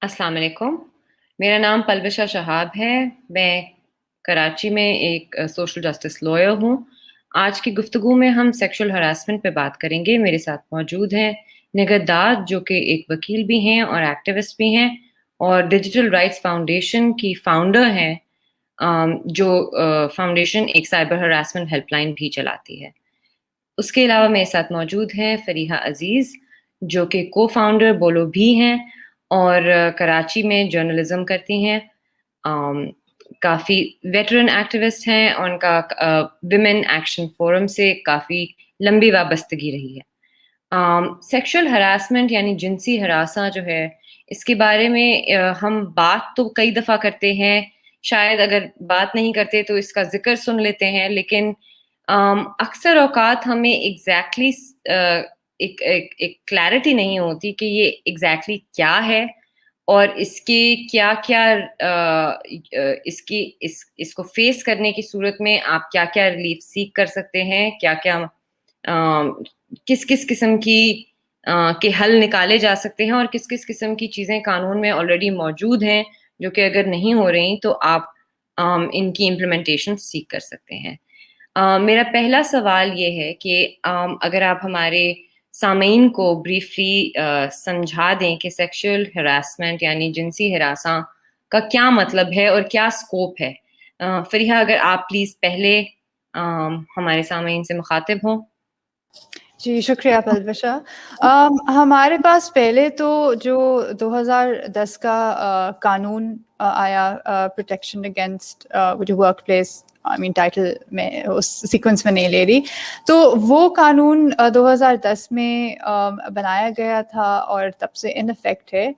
السلام علیکم، میرا نام پلوشا شہاب ہے۔ میں کراچی میں ایک سوشل جسٹس لائر ہوں۔ آج کی گفتگو میں ہم سیکشل ہراسمنٹ پہ بات کریں گے۔ میرے ساتھ موجود ہیں نگہت داد، جو کہ ایک وکیل بھی ہیں اور ایکٹیوسٹ بھی ہیں، اور ڈیجیٹل رائٹس فاؤنڈیشن کی فاؤنڈر ہیں، جو فاؤنڈیشن ایک سائبر ہراسمنٹ ہیلپ لائن بھی چلاتی ہے۔ اس کے علاوہ میرے ساتھ موجود ہیں فریحہ عزیز، جو کہ کو فاؤنڈر بولو بھی ہیں اور کراچی میں جرنلزم کرتی ہیں، کافی ویٹرن ایکٹیوسٹ ہیں، اور ان کا ویمن ایکشن فورم سے کافی لمبی وابستگی رہی ہے۔ سیکشل ہراسمنٹ یعنی جنسی ہراساں جو ہے، اس کے بارے میں ہم بات تو کئی دفعہ کرتے ہیں، شاید اگر بات نہیں کرتے تو اس کا ذکر سن لیتے ہیں، لیکن اکثر اوقات ہمیں ایگزیکٹلی ایک کلیئرٹی نہیں ہوتی کہ یہ ایگزیکٹلی کیا ہے، اور اس کے کیا کیا اس کو فیس کرنے کی صورت میں آپ کیا کیا ریلیف سیکھ کر سکتے ہیں، کیا کیا کس کس قسم کے حل نکالے جا سکتے ہیں، اور کس کس قسم کی چیزیں قانون میں آلریڈی موجود ہیں جو کہ اگر نہیں ہو رہی تو آپ ان کی امپلیمنٹیشن سیکھ کر سکتے ہیں۔ میرا پہلا سوال یہ ہے کہ اگر آپ ہمارے سامعین کو بریفلی سمجھا دیں کہ سیکشل ہراسمنٹ یعنی جنسی ہراساں کا کیا مطلب ہے اور کیا اسکوپ ہے۔ فریحہ، اگر آپ پلیز پہلے ہمارے سامعین سے مخاطب ہوں۔ جی شکریہ پلوشا۔ ہمارے پاس پہلے تو جو 2010 کا قانون آیا پروٹیکشن اگینسٹ جو ورک پلیس، ٹائٹل میں اس سیکوینس میں نہیں لے رہی، تو وہ قانون 2010 میں بنایا گیا تھا اور تب سے ان افیکٹ ہے،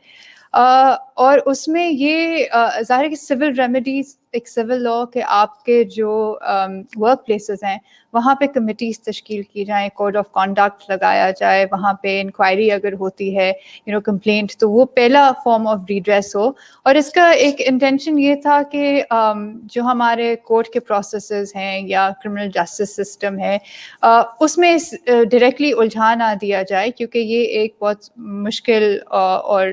اور اس میں یہ ظاہر ہے کہ سول ریمیڈیز، ایک سول لا کہ آپ کے جو ورک پلیسز ہیں وہاں پہ کمیٹیز تشکیل کی جائیں، کوڈ آف کانڈکٹ لگایا جائے، وہاں پہ انکوائری اگر ہوتی ہے کمپلینٹ، تو وہ پہلا فارم آف ریڈریس ہو۔ اور اس کا ایک انٹینشن یہ تھا کہ جو ہمارے کورٹ کے پروسیسز ہیں یا کرمنل جسٹس سسٹم ہے، اس میں ڈائریکٹلی الجھا نہ دیا جائے، کیونکہ یہ ایک بہت مشکل اور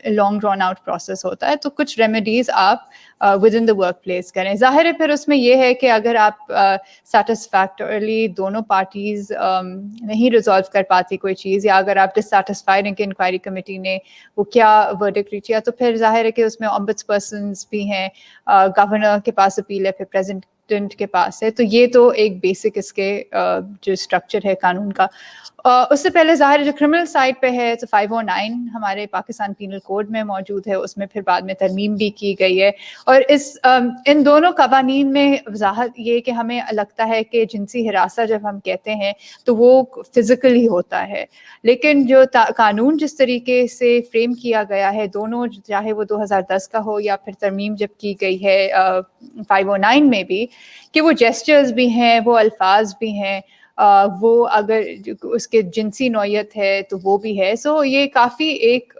لانگ ڈرون آؤٹ پروسیس ہوتا ہے۔ تو کچھ ریمیڈیز آپ with in the work place کریں۔ ظاہر ہے پھر اس میں یہ ہے کہ اگر آپ سیٹسفیکٹریلی دونوں پارٹیز نہیں ریزالو کر پاتی کوئی چیز، یا اگر آپ ڈسسیٹسفائڈ ہیں کہ انکوائری کمیٹی نے وہ کیا ورڈکٹ ریچ کیا، تو پھر ظاہر ہے کہ اس میں اومبڈس پرسنز بھی ہیں، گورنر کے پاس اپیل ہے، پھر پریزیڈنٹ کے پاس ہے۔ تو یہ تو ایک بیسک اس کے جو اسٹرکچر ہے قانون کا۔ اس سے پہلے ظاہر جو کرمنل سائڈ پہ ہے تو 509 ہمارے پاکستان پینل کوڈ میں موجود ہے، اس میں پھر بعد میں ترمیم بھی کی گئی ہے، اور ان دونوں قوانین میں وضاحت یہ کہ ہمیں لگتا ہے کہ جنسی ہراساں جب ہم کہتے ہیں تو وہ فزیکل ہی ہوتا ہے، لیکن جو قانون جس طریقے سے فریم کیا گیا ہے دونوں، چاہے وہ 2010 کا ہو یا پھر ترمیم جب کی گئی ہے 509 میں بھی، کہ وہ جیسچرز بھی ہیں، وہ الفاظ بھی ہیں، وہ اگر اس کے جنسی نوعیت ہے تو وہ بھی ہے۔ سو یہ کافی ایک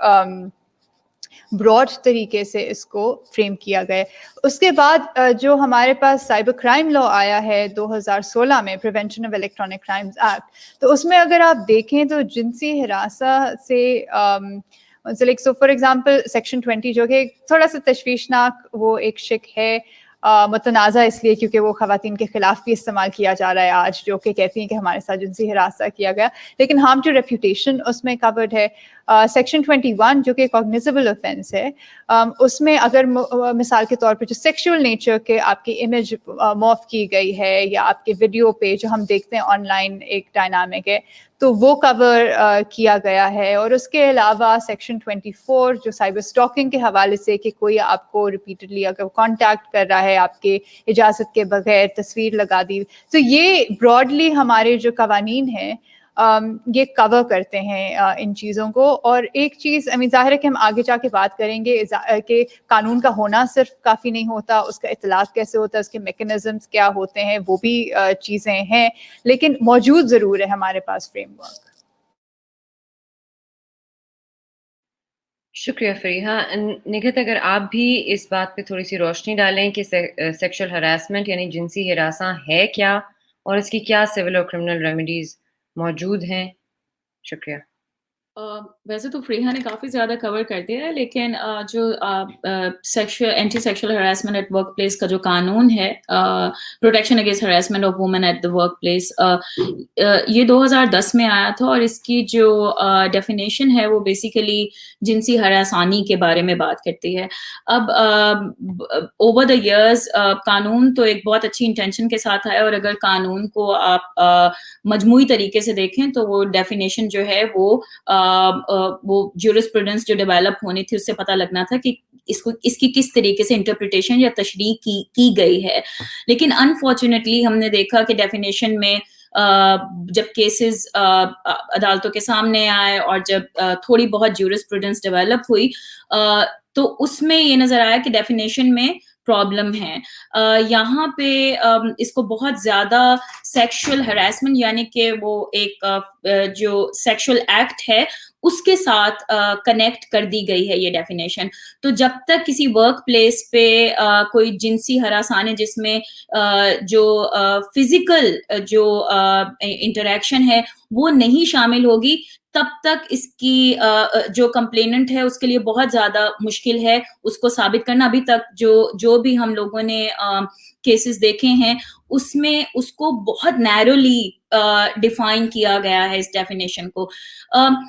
براڈ طریقے سے اس کو فریم کیا گیا۔ اس کے بعد جو ہمارے پاس سائبر کرائم لا آیا ہے 2016 میں، prevention of electronic crimes act, تو اس میں اگر آپ دیکھیں تو جنسی ہراساں سے منسلک، سو فار ایگزامپل سیکشن 20 جو کہ تھوڑا سا تشویشناک وہ ایک شک ہے، متنازع اس لیے کیونکہ وہ خواتین کے خلاف بھی استعمال کیا جا رہا ہے آج، جو کہ کہتی ہیں کہ ہمارے ساتھ جنسی ہراساں کیا گیا، لیکن ہارم ٹو ریپوٹیشن اس میں کورڈ ہے۔ سیکشن 21 جو کہ کاگنیزیبل آفینس ہے، اس میں اگر مثال کے طور پہ جو سیکشول نیچر کے آپ کی امیج موف کی گئی ہے، یا آپ کے ویڈیو پہ جو ہم دیکھتے ہیں آن لائن ایک ڈائنامک ہے، تو وہ کور کیا گیا ہے۔ اور اس کے علاوہ سیکشن 24 جو سائبر اسٹاکنگ کے حوالے سے، کہ کوئی آپ کو ریپیٹڈلی اگر کانٹیکٹ کر رہا ہے آپ کے اجازت کے بغیر، تصویر لگا دی، تو یہ براڈلی ہمارے جو قوانین ہیں یہ کور کرتے ہیں ان چیزوں کو۔ اور ایک چیز ظاہر ہے کہ ہم آگے جا کے بات کریں گے کہ قانون کا ہونا صرف کافی نہیں ہوتا، اس کا اطلاق کیسے ہوتا ہے، اس کے میکینزمز کیا ہوتے ہیں، وہ بھی چیزیں ہیں، لیکن موجود ضرور ہے ہمارے پاس فریم ورک۔ شکریہ فریحہ۔ نگہت، اگر آپ بھی اس بات پہ تھوڑی سی روشنی ڈالیں کہ سیکشل ہراسمنٹ یعنی جنسی ہراساں ہے کیا، اور اس کی کیا سول اور کرمنل ریمیڈیز موجود ہیں۔ شکریہ۔ ویسے تو فریحہ نے کافی زیادہ کور کر دیا ہے، لیکن جو anti sexual harassment at workplace کا جو قانون ہے، protection against harassment of women at the workplace, یہ 2010 میں آیا تھا، اور اس کی جو ڈیفینیشن ہے وہ بیسیکلی جنسی ہراسانی کے بارے میں بات کرتی ہے. اب اوور دا ایئرز قانون تو ایک بہت اچھی انٹینشن کے ساتھ آیا، اور اگر قانون کو آپ مجموعی طریقے سے دیکھیں تو وہ ڈیفینیشن جو ہے وہ جورسپروڈنس جو ڈیولپ ہونی تھی اس سے پتہ لگنا تھا کہ اس کی کس طریقے سے انٹرپریٹیشن یا تشریح کی گئی ہے. لیکن انفارچونیٹلی ہم نے دیکھا کہ ڈیفینیشن میں جب کیسز عدالتوں کے سامنے آئے اور جب تھوڑی بہت جورسپروڈنس ڈیولپ ہوئی تو اس میں یہ نظر آیا کہ ڈیفینیشن میں پرابلم ہے. یہاں پہ اس کو بہت زیادہ سیکشل ہراسمنٹ یعنی کہ وہ ایک جو سیکشل ایکٹ ہے اس کے ساتھ کنیکٹ کر دی گئی ہے یہ ڈیفینیشن. تو جب تک کسی ورک پلیس پہ کوئی جنسی ہراسانی جس میں جو فزیکل جو انٹریکشن ہے وہ نہیں شامل ہوگی، تب تک اس کی جو کمپلیننٹ ہے اس کے لیے بہت زیادہ مشکل ہے اس کو ثابت کرنا. ابھی تک جو بھی ہم لوگوں نے کیسز دیکھے ہیں اس میں اس کو بہت نیرولی ڈیفائن کیا گیا ہے اس ڈیفینیشن کو.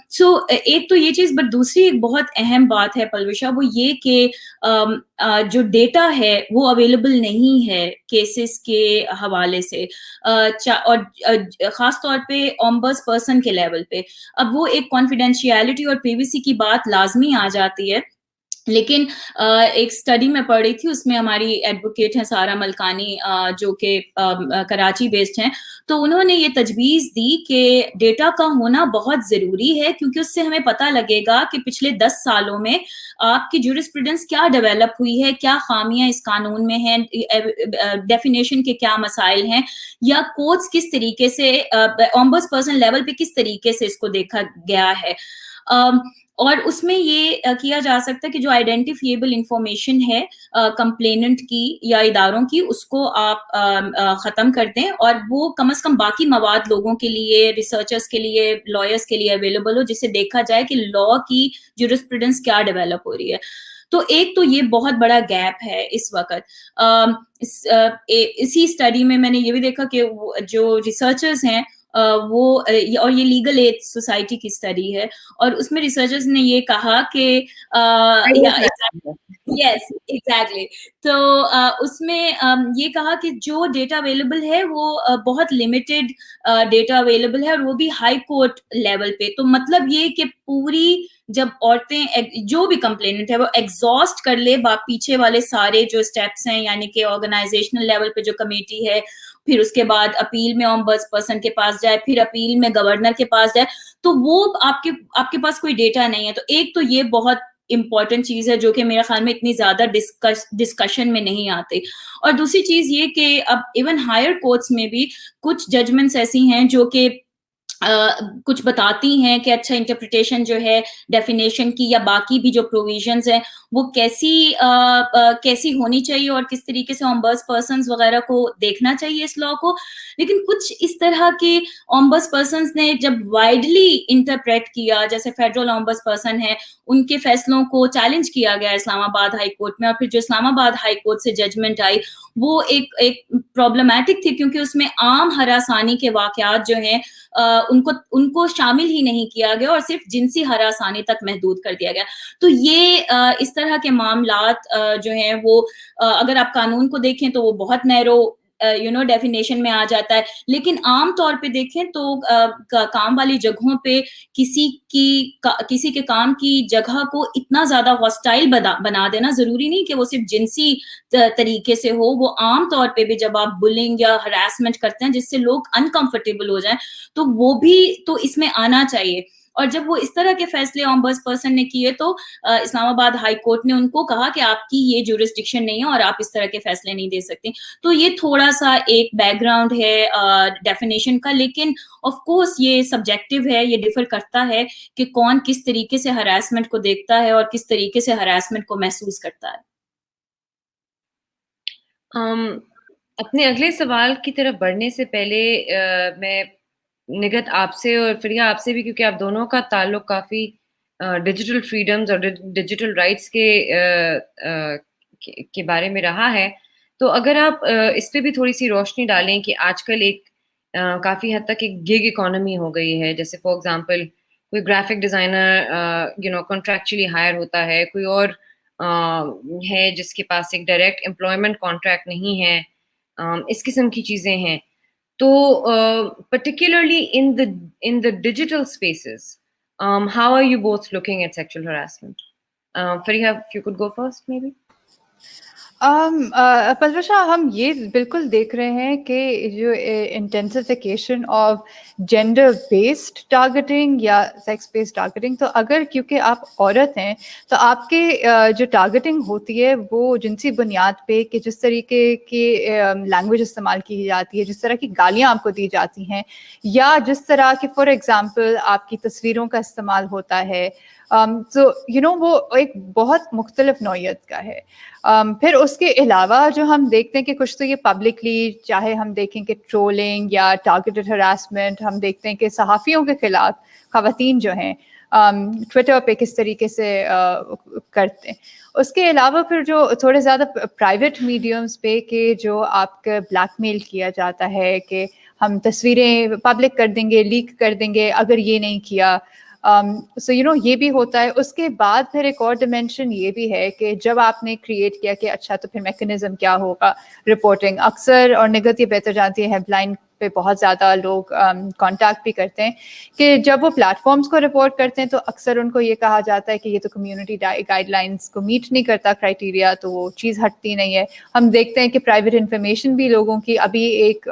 سو ایک تو یہ چیز، بٹ دوسری ایک بہت اہم بات ہے پلوشا، وہ یہ کہ جو ڈیٹا ہے وہ اویلیبل نہیں ہے کیسز کے حوالے سے، اور خاص طور پہ اومبرس پرسن کے لیول پہ. اب وہ ایک کانفیڈینشیلٹی اور پی وی سی کی بات لازمی آ جاتی ہے. لیکن ایک اسٹڈی میں پڑھ رہی تھی، اس میں ہماری ایڈوکیٹ ہیں سارا ملکانی جو کہ کراچی بیسڈ ہیں، تو انہوں نے یہ تجویز دی کہ ڈیٹا کا ہونا بہت ضروری ہے، کیونکہ اس سے ہمیں پتہ لگے گا کہ پچھلے 10 سالوں میں آپ کی جورسپروڈنس کیا ڈیولپ ہوئی ہے، کیا خامیاں اس قانون میں ہیں، ڈیفینیشن کے کیا مسائل ہیں، یا کورٹس کس طریقے سے اومبرس پرسن لیول پہ کس طریقے سے اس کو دیکھا گیا ہے. اور اس میں یہ کیا جا سکتا ہے کہ جو آئیڈینٹیفیبل انفارمیشن ہے کمپلیننٹ کی یا اداروں کی، اس کو آپ ختم کر دیں، اور وہ کم از کم باقی مواد لوگوں کے لیے، ریسرچرز کے لیے، لائرز کے لیے اویلیبل ہو، جس سے دیکھا جائے کہ لا کی جورسپروڈنس کیا ڈیولپ ہو رہی ہے. تو ایک تو یہ بہت بڑا گیپ ہے اس وقت. اسی اسٹڈی میں نے یہ بھی دیکھا کہ جو ریسرچرز ہیں وہ، اور یہ لیگل ایڈ سوسائٹی کی اسٹڈی ہے، اور اس میں ریسرچرز نے یہ کہا کہ یس ایگزیکٹلی، تو اس میں یہ کہا کہ جو ڈیٹا اویلیبل ہے وہ بہت لمیٹڈ ڈیٹا اویلیبل ہے، اور وہ بھی ہائی کورٹ لیول پہ. تو مطلب یہ کہ پوری جب عورتیں جو بھی کمپلیننٹ ہے وہ ایگزاسٹ کر لے پیچھے والے سارے جو اسٹیپس ہیں، یعنی کہ آرگنائزیشنل لیول پہ جو کمیٹی ہے، پھر اس کے بعد اپیل میں اومبرس پرسن کے پاس جائے، پھر اپیل میں گورنر کے پاس جائے، تو وہ آپ کے پاس کوئی ڈیٹا نہیں ہے. تو ایک تو یہ بہت امپورٹنٹ چیز ہے جو کہ میرے خیال میں اتنی زیادہ ڈسکشن میں نہیں آتی. اور دوسری چیز یہ کہ اب ایون ہائر کورٹس میں بھی کچھ ججمنٹس ایسی ہیں جو کہ کچھ بتاتی ہیں کہ اچھا انٹرپریٹیشن جو ہے ڈیفینیشن کی یا باقی بھی جو پروویژنز ہیں وہ کیسی ہونی چاہیے، اور کس طریقے سے اومبرس پرسنز وغیرہ کو دیکھنا چاہیے اس لا کو. لیکن کچھ اس طرح کے اومبرس پرسنز نے جب وائڈلی انٹرپریٹ کیا، جیسے فیڈرل اومبرس پرسن ہے، ان کے فیصلوں کو چیلنج کیا گیا اسلام آباد ہائی کورٹ میں، اور پھر جو اسلام آباد ہائی کورٹ سے ججمنٹ آئی وہ ایک پرابلمٹک تھی، کیونکہ اس میں عام ہراسانی کے واقعات جو ہیں ان کو شامل ہی نہیں کیا گیا، اور صرف جنسی ہراسانی تک محدود کر دیا گیا. تو یہ اس طرح کے معاملات جو ہیں وہ اگر آپ قانون کو دیکھیں تو وہ بہت نیرو ڈیفینیشن میں آ جاتا ہے. لیکن عام طور پہ دیکھیں تو کام والی جگہوں پہ کسی کے کام کی جگہ کو اتنا زیادہ ہاسٹائل بنا دینا ضروری نہیں کہ وہ صرف جنسی طریقے سے ہو. وہ عام طور پہ بھی جب آپ بلنگ یا ہراسمنٹ کرتے ہیں جس سے لوگ انکمفرٹیبل ہو جائیں تو وہ بھی تو اس میں آنا چاہیے. اور جب وہ اس طرح کے فیصلے اومبرس پرسن نے کیے تو اسلام آباد ہائی کورٹ نے ان کو کہا کہ آپ کی یہ جورسڈکشن نہیں ہے اور آپ اس طرح کے فیصلے نہیں دے سکتے. تو یہ تھوڑا سا ایک بیک گراؤنڈ ہے ڈیفینیشن کا، لیکن آف کورس یہ سبجیکٹو ہے، یہ ڈیفر کرتا ہے کہ کون کس طریقے سے ہراسمنٹ کو دیکھتا ہے اور کس طریقے سے ہراسمنٹ کو محسوس کرتا ہے. اپنے اگلے سوال کی طرف بڑھنے سے پہلے میں نگہت آپ سے اور فریحہ آپ سے بھی، کیونکہ آپ دونوں کا تعلق کافی ڈیجیٹل فریڈمز اور ڈیجیٹل رائٹس کے بارے میں رہا ہے، تو اگر آپ اس پہ بھی تھوڑی سی روشنی ڈالیں کہ آج کل ایک کافی حد تک ایک گگ اکانومی ہو گئی ہے، جیسے فار ایگزامپل کوئی گرافک ڈیزائنر کانٹریکچولی ہائر ہوتا ہے، کوئی اور ہے جس کے پاس ایک ڈائریکٹ امپلائمنٹ کانٹریکٹ نہیں ہے، اس قسم کی چیزیں ہیں. تو particularly in the digital spaces, how are you both looking at sexual harassment? Fariha, if you could go first, maybe. Palwasha, ہم یہ بالکل دیکھ رہے ہیں کہ جو انٹینسیفیکیشن آف جینڈر بیسڈ ٹارگیٹنگ یا سیکس بیسڈ ٹارگیٹنگ، تو اگر کیونکہ آپ عورت ہیں تو آپ کے جو ٹارگیٹنگ ہوتی ہے وہ جنسی بنیاد پہ کہ جس طریقے کی لینگویج استعمال کی جاتی ہے، جس طرح کی گالیاں آپ کو دی جاتی ہیں، یا جس طرح کی فار ایگزامپل آپ کی تصویروں کا استعمال ہوتا ہے، تو وہ ایک بہت مختلف نوعیت کا ہے. پھر اس کے علاوہ جو ہم دیکھتے ہیں کہ کچھ تو یہ پبلکلی، چاہے ہم دیکھیں کہ ٹرولنگ یا ٹارگیٹڈ ہراسمنٹ، ہم دیکھتے ہیں کہ صحافیوں کے خلاف خواتین جو ہیں ٹویٹر پہ کس طریقے سے کرتے ہیں. اس کے علاوہ پھر جو تھوڑے زیادہ پرائیویٹ میڈیمز پہ کہ جو آپ کا بلیک میل کیا جاتا ہے کہ ہم تصویریں پبلک کر دیں گے، لیک کر دیں گے اگر یہ نہیں کیا. سو یہ بھی ہوتا ہے. اس کے بعد پھر ایک اور ڈائمینشن یہ بھی ہے کہ جب آپ نے کریٹ کیا کہ اچھا تو پھر میکنزم کیا ہوگا رپورٹنگ. اکثر اور نگہت یہ بہتر جانتی ہے، ہیلپ لائن پہ بہت زیادہ لوگ کانٹیکٹ بھی کرتے ہیں کہ جب وہ پلیٹ فارمز کو رپورٹ کرتے ہیں تو اکثر ان کو یہ کہا جاتا ہے کہ یہ تو کمیونٹی گائیڈ لائنس کو میٹ نہیں کرتا کرائٹیریا، تو وہ چیز ہٹتی نہیں ہے. ہم دیکھتے ہیں کہ پرائیویٹ انفارمیشن بھی لوگوں کی، ابھی ایک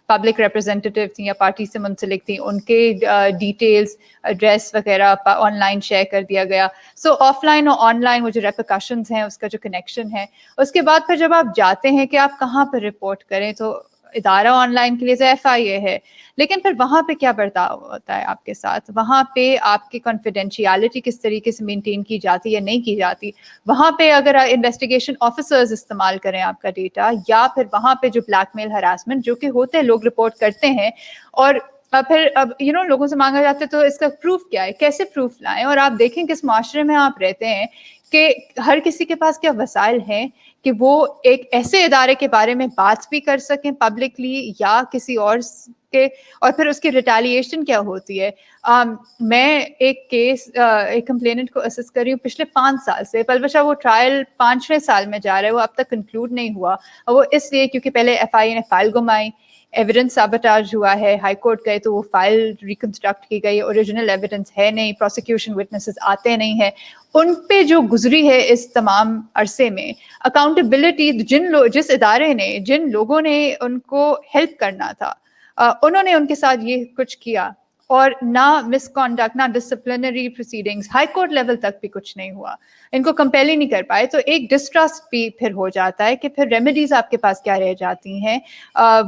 پبلک ریپرزینٹیو تھیں یا پارٹی سے منسلک تھیں، ان کے ڈیٹیلز، ایڈریس وغیرہ آن لائن شیئر کر دیا گیا. سو آف لائن اور آن لائن وہ جو ریپرکشنز ہیں، اس کا جو کنیکشن ہے. اس کے بعد پھر جب آپ جاتے ہیں کہ آپ کہاں پہ رپورٹ کریں، تو ادارہ آن لائن کے لیے تو FIA ہے، لیکن پھر وہاں پہ کیا برتاؤ ہوتا ہے آپ کے ساتھ، وہاں پہ آپ کی کانفیڈینشیلٹی کس طریقے سے مینٹین کی جاتی یا نہیں کی جاتی. وہاں پہ اگر انویسٹیگیشن آفیسرز استعمال کریں آپ کا ڈیٹا، یا پھر وہاں پہ جو بلیک میل ہراسمنٹ جو کہ ہوتے ہیں، لوگ رپورٹ کرتے ہیں اور پھر اب لوگوں سے مانگا جاتا ہے تو اس کا پروف کیا ہے، کیسے پروف لائیں. اور آپ دیکھیں کس معاشرے میں آپ رہتے ہیں کہ ہر کسی کے پاس کیا وسائل ہیں کہ وہ ایک ایسے ادارے کے بارے میں بات بھی کر سکیں پبلکلی یا کسی اور کے، اور پھر اس کی ریٹیلیشن کیا ہوتی ہے. میں ایک کیس ایک کمپلیننٹ کو اسسٹ کر رہی ہوں پچھلے 5 سال سے. پلوشا وہ ٹرائل 5ویں سال میں جا رہا ہے، وہ اب تک کنکلوڈ نہیں ہوا، اور وہ اس لیے کیونکہ پہلے FIA نے فائل گمائی، ایویڈنس سابوٹاج ہوا ہے، ہائی کورٹ گئے تو وہ فائل ریکنسٹرکٹ کی گئی، اوریجنل ایویڈنس ہے نہیں، پروسیکیوشن وٹنسز آتے نہیں ہیں. ان پہ جو گزری ہے اس تمام عرصے میں اکاؤنٹیبلٹی، جس ادارے نے، جن لوگوں نے ان کو ہیلپ کرنا تھا، انہوں نے ان کے ساتھ یہ کچھ کیا، اور نہ مس کانڈکٹ، نہ disciplinary proceedings, high court level تک بھی کچھ نہیں ہوا، ان کو کمپیل ہی نہیں کر پائے. تو ایک ڈسٹرسٹ بھی پھر ہو جاتا ہے کہ پھر ریمیڈیز آپ کے پاس کیا رہ جاتی ہیں.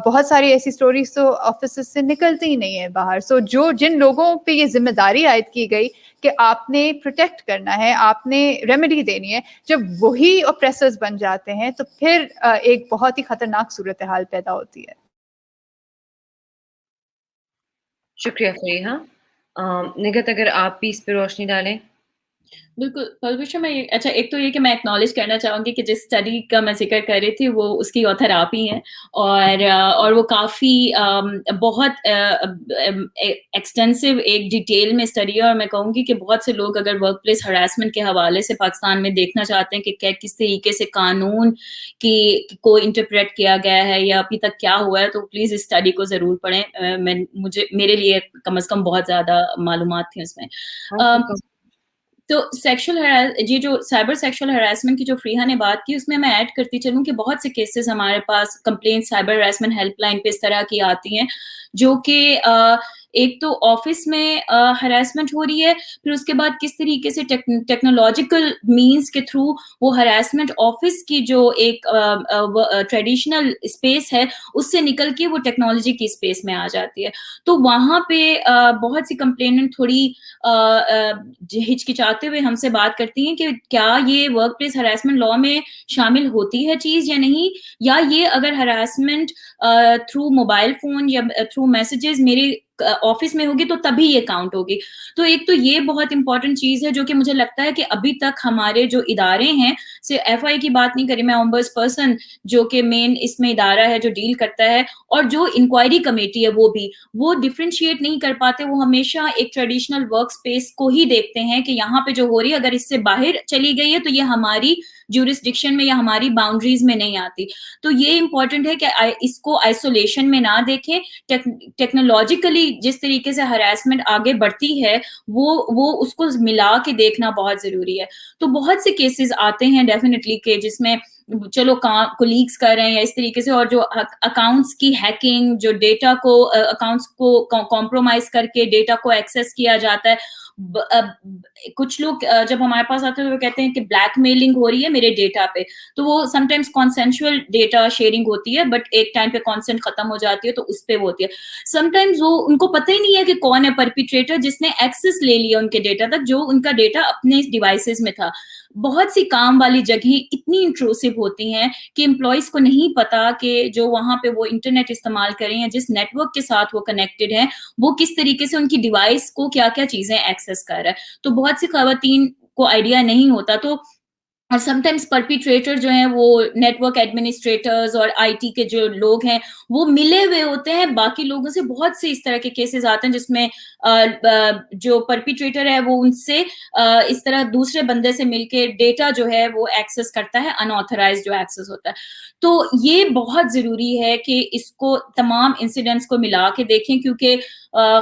بہت ساری ایسی سٹوریز تو آفیسز سے نکلتی ہی نہیں ہے باہر. سو جن لوگوں پہ یہ ذمہ داری عائد کی گئی کہ آپ نے پروٹیکٹ کرنا ہے، آپ نے ریمیڈی دینی ہے، جب وہی اوپریسرز بن جاتے ہیں تو پھر ایک بہت ہی خطرناک صورتحال پیدا ہوتی ہے. شکریہ فریحہ. نگہت اگر آپ بھی اس پہ روشنی ڈالیں. بالکل پلوشا، میں اچھا ایک تو یہ کہ میں ایکنالج کرنا چاہوں گی کہ جس اسٹڈی کا میں ذکر کر رہی تھی وہ اس کی آتھر آپ ہی ہیں، اور وہ کافی بہت ایکسٹینسو ایک ڈیٹیل میں اسٹڈی ہے. اور میں کہوں گی کہ بہت سے لوگ اگر ورک پلیس ہراسمنٹ کے حوالے سے پاکستان میں دیکھنا چاہتے ہیں کہ کس طریقے سے قانون کو انٹرپریٹ کیا گیا ہے یا ابھی تک کیا ہوا ہے، تو پلیز اس اسٹڈی کو ضرور پڑھیں. میرے لیے کم از کم بہت زیادہ معلومات تھیں اس میں. تو یہ جو سائبر سیکشل ہراسمنٹ کی جو فریحہ نے بات کی، اس میں ایڈ کرتی چلوں کہ بہت سے کیسز ہمارے پاس complain cyber harassment help line پہ اس طرح کی آتی ہیں جو کہ ایک تو آفس میں ہراسمنٹ ہو رہی ہے، پھر اس کے بعد کس طریقے سے ٹیکنالوجیکل مینس کے تھرو وہ ہراسمنٹ آفس کی جو ایک ٹریڈیشنل اسپیس ہے اس سے نکل کے وہ ٹیکنالوجی کی اسپیس میں آ جاتی ہے. تو وہاں پہ بہت سی کمپلیننٹ تھوڑی ہچکچاتے ہوئے ہم سے بات کرتی ہیں کہ کیا یہ ورک پلیس ہراسمنٹ لا میں شامل ہوتی ہے چیز یا نہیں، یا یہ اگر ہراسمنٹ تھرو موبائل فون یا تھرو میسیجز میرے آفس میں ہوگی تو تبھی یہ کاؤنٹ ہوگی. تو ایک تو یہ بہت امپورٹنٹ چیز ہے جو کہ مجھے لگتا ہے کہ ابھی تک ہمارے جو ادارے ہیں, صرف ایف آئی کی بات نہیں کری میں, اومبرس پرسن جو کہ مین اس میں ادارہ ہے جو ڈیل کرتا ہے, اور جو انکوائری کمیٹی ہے وہ ڈفرینشیٹ نہیں کر پاتے. وہ ہمیشہ ایک ٹریڈیشنل ورک اسپیس کو ہی دیکھتے ہیں کہ یہاں پہ جو ہو رہی ہے اگر اس سے باہر چلی گئی ہے تو یہ ہماری جورسڈکشن میں یا ہماری باؤنڈریز میں نہیں آتی. تو یہ امپورٹنٹ ہے کہ اس کو آئسولیشن میں نہ دیکھیں. ٹیکنالوجیکلی جس طریقے سے ہراسمنٹ آگے بڑھتی ہے وہ اس کو ملا کے دیکھنا بہت ضروری ہے. تو بہت سے کیسز آتے ہیں ڈیفینیٹلی کہ جس میں چلو کولیگس کر رہے ہیں یا اس طریقے سے, اور جو اکاؤنٹس کی ہیکنگ, جو ڈیٹا کو اکاؤنٹس کو کمپرومائز کر کے ڈیٹا کو ایکسیس کیا جاتا ہے. کچھ لوگ جب ہمارے پاس آتے ہیں تو وہ کہتے ہیں کہ بلیک میلنگ ہو رہی ہے میرے ڈیٹا پہ, تو وہ سم ٹائمز کانسینشول ڈیٹا شیئرنگ ہوتی ہے بٹ ایک ٹائم پہ کانسینٹ ختم ہو جاتی ہے تو اس پہ ہوتی ہے. سم ٹائمز وہ ان کو پتہ ہی نہیں ہے کہ کون ہے پرپیٹریٹر جس نے ایکسیس لے لیا ان کے ڈیٹا تک, جو ان کا ڈیٹا اپنے ڈیوائسز میں تھا. بہت سی کام والی جگہیں اتنی انٹروسیو ہوتی ہیں کہ امپلائیز کو نہیں پتا کہ جو وہاں پہ وہ انٹرنیٹ استعمال کریں یا جس نیٹ ورک کے ساتھ وہ کنیکٹڈ ہیں وہ کس طریقے سے ان کی ڈیوائس کو کیا کیا چیزیں ایکسیس کر رہا ہے. تو بہت سی خواتین کو آئیڈیا نہیں ہوتا. تو اور سم ٹائمز پرپیٹریٹر جو ہیں وہ نیٹ ورک ایڈمنسٹریٹرز اور آئی ٹی کے جو لوگ ہیں وہ ملے ہوئے ہوتے ہیں باقی لوگوں سے. بہت سے اس طرح کے کیسز آتے ہیں جس میں جو پرپیٹریٹر ہے وہ ان سے اس طرح دوسرے بندے سے مل کے ڈیٹا جو ہے وہ ایکسیس کرتا ہے, ان آتھرائزڈ جو ایکسیس ہوتا ہے. تو یہ بہت ضروری ہے کہ اس کو تمام انسیڈنٹس کو ملا کے دیکھیں, کیونکہ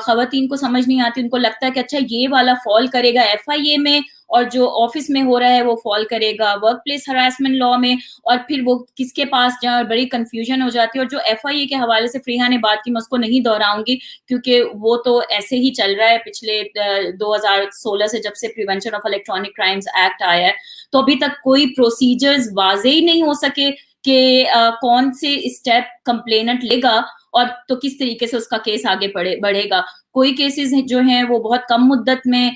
خواتین کو سمجھ نہیں آتی. ان کو لگتا ہے کہ اچھا یہ والا فال کرے گا ایف آئی اے میں, اور جو آفس میں ہو رہا ہے وہ فال کرے گا ورک پلیس ہراسمنٹ لا میں, اور پھر وہ کس کے پاس جائیں, اور بڑی کنفیوژن ہو جاتی ہے. اور جو ایف آئی اے کے حوالے سے فریحہ نے بات کی میں اس کو نہیں دہراؤں گی کیونکہ وہ تو ایسے ہی چل رہا ہے پچھلے 2016 سے جب سے prevention of electronic crimes act آیا ہے, تو ابھی تک کوئی پروسیجرز واضح ہی نہیں ہو سکے کہ کون سے اسٹیپ کمپلیننٹ لے گا اور تو کس طریقے سے اس کا کیس آگے بڑھے گا. کوئی کیسز جو ہیں وہ بہت کم مدت میں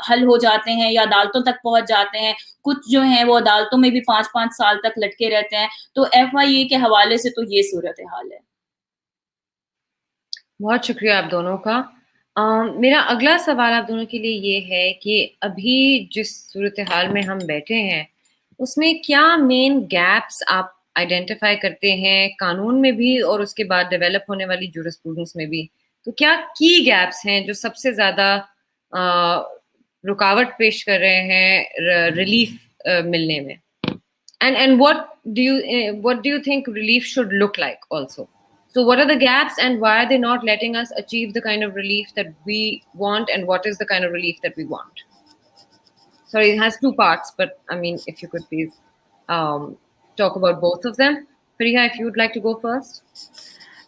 حل ہو جاتے ہیں یا عدالتوں تک پہنچ جاتے ہیں, کچھ جو ہیں وہ عدالتوں میں بھی 5-5 سال تک لٹکے رہتے ہیں. تو ایف آئی اے کے حوالے سے تو یہ صورتحال ہے. بہت شکریہ آپ دونوں کا. میرا اگلا سوال آپ دونوں کے لیے یہ ہے کہ ابھی جس صورتحال میں ہم بیٹھے ہیں اس میں کیا مین گیپس آپ آئیڈینٹیفائی کرتے ہیں قانون میں بھی اور اس کے بعد ڈیولپ ہونے والی جورسپروڈنس میں بھی؟ تو کیا کی گیپس ہیں جو سب سے زیادہ رکاوٹ پیش کر رہے ہیں ریلیف ملنے میں؟ And what do you think relief should look like also? So what are the gaps and why are they not letting us achieve the kind of relief that we want, and what is the kind of relief that we want? Sorry, it has two parts, but I mean, if you could please talk about both of them. Fariha, if you would like to go first.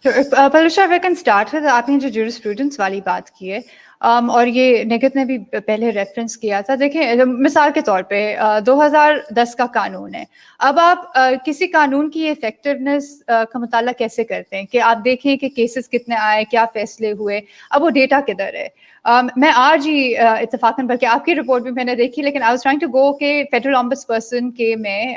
Palusha, if I can start with, آپ نے جو jurisprudence والی بات کی ہے اور یہ نگت نے بھی پہلے ریفرنس کیا تھا. دیکھیں مثال کے طور پہ 2010 کا قانون ہے. اب آپ کسی قانون کی افیکٹونیس کا مطالعہ کیسے کرتے ہیں کہ آپ دیکھیں کہ کیسز کتنے آئے, کیا فیصلے ہوئے, اب وہ ڈیٹا کدھر ہے. میں آج ہی اتفاقاً بلکہ آپ کی رپورٹ بھی میں نے دیکھی, لیکن I was trying to go کہ فیڈرل آمبڈس پرسن کے میں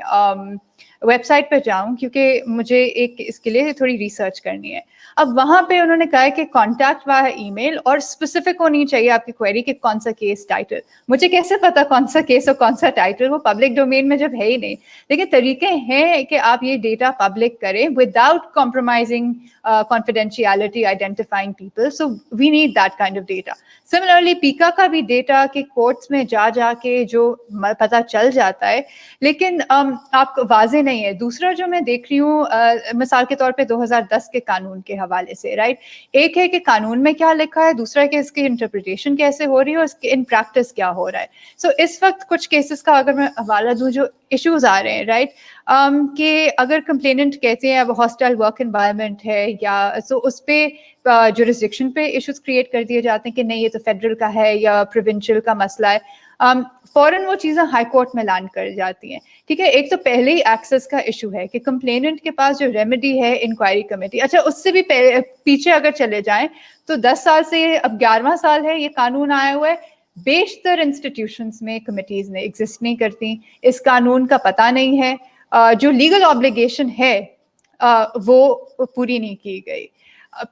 ویب سائٹ پہ جاؤں کیونکہ مجھے ایک اس کے لیے تھوڑی ریسرچ کرنی ہے. اب وہاں پہ انہوں نے کہا ہے کہ کانٹیکٹ وایا ای میل, اور اسپیسیفک ہونی چاہیے آپ کی کوئری کہ کون سا کیس ٹائٹل. مجھے کیسے پتا کون سا کیس اور کون سا ٹائٹل, وہ پبلک ڈومین میں جب ہے ہی نہیں. لیکن طریقے ہیں کہ آپ یہ ڈیٹا پبلک کریں without compromising confidentiality, identifying people. So we need that kind of data. Similarly, پیکا کا بھی ڈیٹا کہ کورٹس میں جا کے جو پتہ چل جاتا ہے, لیکن آپ واضح نہیں ہے. دوسرا جو میں دیکھ رہی ہوں مثال کے طور پہ 2010 کے قانون کے حوالے سے, رائٹ, ایک ہے کہ قانون میں کیا لکھا ہے, دوسرا کہ اس کی انٹرپریٹیشن کیسے ہو رہی ہے اور اس کے ان پریکٹس کیا ہو رہا ہے. سو اس وقت کچھ کیسز کا اگر میں حوالہ دوں جو ایشوز آ رہے ہیں, رائٹ, کہ اگر کمپلیننٹ کہتے ہیں اب ہاسٹائل ورک انوائرمنٹ ہے یا سو اس پہ جورسڈکشن پہ ایشوز کریٹ کر دیے جاتے ہیں کہ نہیں یہ تو فیڈرل کا ہے یا پروونشل کا مسئلہ ہے, فوراً وہ چیزیں ہائی کورٹ میں لینڈ کر جاتی ہیں. ٹھیک ہے, ایک تو پہلے ہی ایکسیس کا ایشو ہے کہ کمپلیننٹ کے پاس جو ریمیڈی ہے انکوائری کمیٹی. اچھا اس سے بھی پیچھے اگر چلے جائیں تو 10 سال سے اب 11واں سال ہے یہ قانون آیا ہوا ہے, بیشتر انسٹیٹیوشنس میں کمیٹیز میں ایگزسٹ نہیں کرتی, اس قانون کا پتہ نہیں ہے, جو لیگل آبلیگیشن ہے وہ پوری نہیں کی گئی.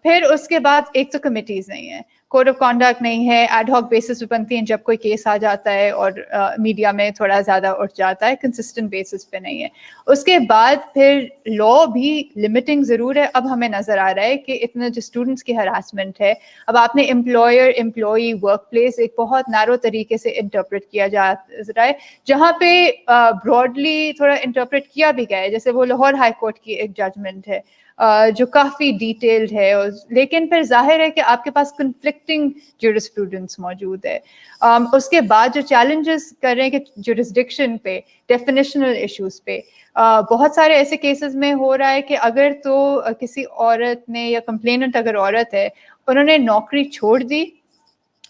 پھر اس کے بعد ایک تو کمیٹیز نہیں ہیں, کوڈ آف کانڈکٹ نہیں ہے, ایڈ ہاک بیسس پہ بنتی ہیں جب کوئی کیس آ جاتا ہے اور میڈیا میں تھوڑا زیادہ اٹھ جاتا ہے, کنسسٹنٹ بیسس پہ نہیں ہے. اس کے بعد پھر لا بھی لمٹنگ ضرور ہے. اب ہمیں نظر آ رہا ہے کہ اتنے جو اسٹوڈنٹس کی ہراسمنٹ ہے, اب آپ نے امپلائر امپلائی ورک پلیس ایک بہت نیرو طریقے سے انٹرپریٹ کیا جا رہا ہے, جہاں پہ براڈلی تھوڑا انٹرپریٹ کیا بھی گیا ہے, جیسے وہ لاہور ہائی کورٹ کی ایک ججمنٹ ہے جو کافی ڈیٹیلڈ ہے, لیکن پھر ظاہر ہے کہ آپ کے پاس کنفلکٹنگ جورسپروڈنس موجود ہے. اس کے بعد جو چیلنجز کر رہے ہیں کہ جورسڈکشن پہ, ڈیفینیشنل ایشوز پہ, بہت سارے ایسے کیسز میں ہو رہا ہے کہ اگر تو کسی عورت نے یا کمپلیننٹ اگر عورت ہے, انہوں نے نوکری چھوڑ دی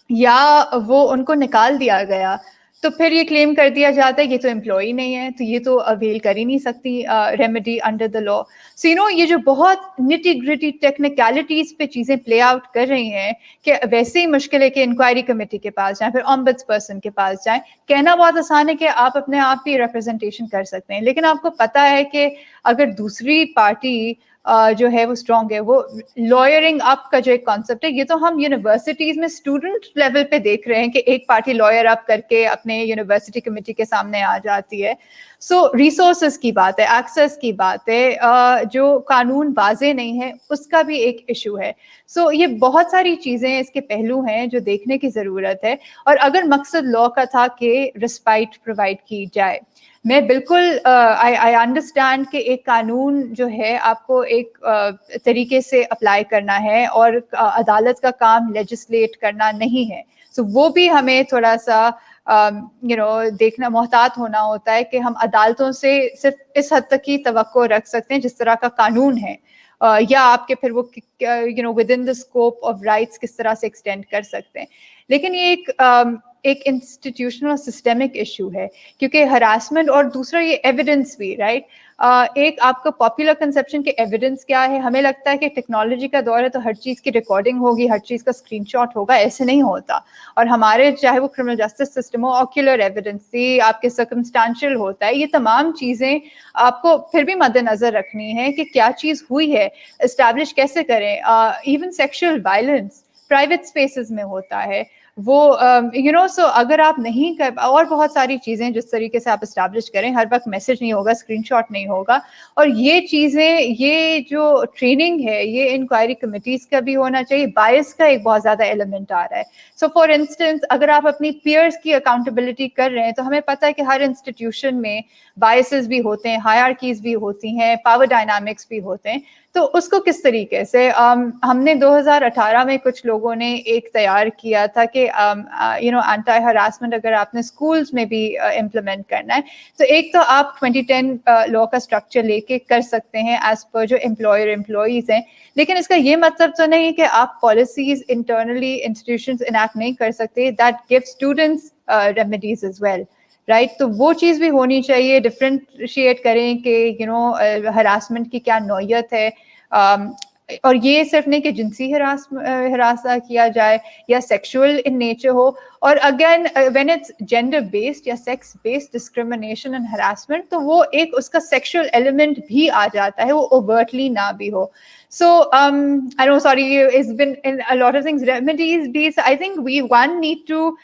یا وہ ان کو نکال دیا گیا, تو پھر یہ کلیم کر دیا جاتا ہے یہ تو امپلائی نہیں ہے, تو یہ تو اویل کر ہی نہیں سکتی ریمیڈی انڈر دا لا. سو یہ جو بہت نٹی گریٹی ٹیکنیکلٹیز پہ چیزیں پلے آؤٹ کر رہی ہیں کہ ویسے ہی مشکل ہے کہ انکوائری کمیٹی کے پاس جائیں, پھر آمبڈس پرسن کے پاس جائیں. کہنا بہت آسان ہے کہ آپ اپنے آپ بھی ریپرزنٹیشن کر سکتے ہیں, لیکن آپ کو پتہ ہے کہ اگر دوسری پارٹی جو ہے وہ اسٹرانگ ہے, وہ لائرنگ اپ کا جو ایک کانسیپٹ ہے, یہ تو ہم یونیورسٹیز میں اسٹوڈنٹ لیول پہ دیکھ رہے ہیں کہ ایک پارٹی لائر اپ کر کے اپنے یونیورسٹی کمیٹی کے سامنے آ جاتی ہے. سو ریسورسز کی بات ہے, ایکسیس کی بات ہے, جو قانون واضح نہیں ہے اس کا بھی ایک ایشو ہے. سو یہ بہت ساری چیزیں اس کے پہلو ہیں جو دیکھنے کی ضرورت ہے. اور اگر مقصد لا کا تھا کہ رسپائٹ پرووائڈ کی جائے, میں بالکل آئی انڈرسٹینڈ کہ ایک قانون جو ہے آپ کو ایک طریقے سے اپلائی کرنا ہے اور عدالت کا کام لیجسلیٹ کرنا نہیں ہے. سو وہ بھی ہمیں تھوڑا سا دیکھنا, محتاط ہونا ہوتا ہے کہ ہم عدالتوں سے صرف اس حد تک کی توقع رکھ سکتے ہیں جس طرح کا قانون ہے, یا آپ کے پھر وہ with in the scope of rights کس طرح سے ایکسٹینڈ کر سکتے ہیں. لیکن یہ ایک انسٹیٹیوشنل اور سسٹمک ایشو ہے, کیونکہ ہراسمنٹ اور دوسرا یہ ایویڈنس بھی, رائٹ. ایک آپ کا پاپولر کنسیپشن کہ ایویڈنس کیا ہے, ہمیں لگتا ہے کہ ٹیکنالوجی کا دور ہے تو ہر چیز کی ریکارڈنگ ہوگی, ہر چیز کا اسکرین شاٹ ہوگا. ایسے نہیں ہوتا. اور ہمارے چاہے وہ کرمنل جسٹس سسٹم ہو, آکیولر ایویڈنس تھی, آپ کے سرکمسٹانشل ہوتا ہے, یہ تمام چیزیں آپ کو پھر بھی مد نظر رکھنی ہے کہ کیا چیز ہوئی ہے, اسٹیبلش کیسے کریں. Even sexual violence private spaces میں ہوتا ہے, وہ سو اگر آپ نہیں کر, اور بہت ساری چیزیں جس طریقے سے آپ اسٹیبلش کریں, ہر وقت میسج نہیں ہوگا, اسکرین شاٹ نہیں ہوگا. اور یہ چیزیں, یہ جو ٹریننگ ہے یہ انکوائری کمیٹیز کا بھی ہونا چاہیے. بائس کا ایک بہت زیادہ ایلیمنٹ آ رہا ہے. سو فار انسٹنس اگر آپ اپنی پیئرس کی اکاؤنٹیبلٹی کر رہے ہیں, تو ہمیں پتہ ہے کہ ہر انسٹیٹیوشن میں بائسز بھی ہوتے ہیں, ہائرارکیز بھی ہوتی ہیں, پاور ڈائنامکس بھی ہوتے ہیں. تو اس کو کس طریقے سے ہم نے 2018 میں کچھ لوگوں نے ایک تیار کیا تھا کہ اینٹی ہراسمنٹ اگر آپ نے اسکولس میں بھی امپلیمنٹ کرنا ہے, تو ایک تو آپ 2010 لا کا اسٹرکچر لے کے کر سکتے ہیں ایز پر جو امپلائر امپلائیز ہیں. لیکن اس کا یہ مطلب تو نہیں کہ آپ پالیسیز انٹرنلی انسٹیٹیوشنز انیکٹ نہیں کر سکتے that give students remedies as well, right. تو وہ چیز بھی ہونی چاہیے, ڈفرینشیٹ کریں کہ ہراسمنٹ کی کیا نوعیت ہے, اور یہ صرف نہیں کہ جنسی ہراساں کیا جائے یا سیکشول ان نیچر ہو. اور again when it's gender based یا sex based discrimination and harassment, تو وہ ایک اس کا سیکشول ایلیمنٹ بھی آ جاتا ہے, وہ اوورٹلی نہ بھی ہو. So I know, sorry, it's been in a lot of things. Remedies, these, I think we need to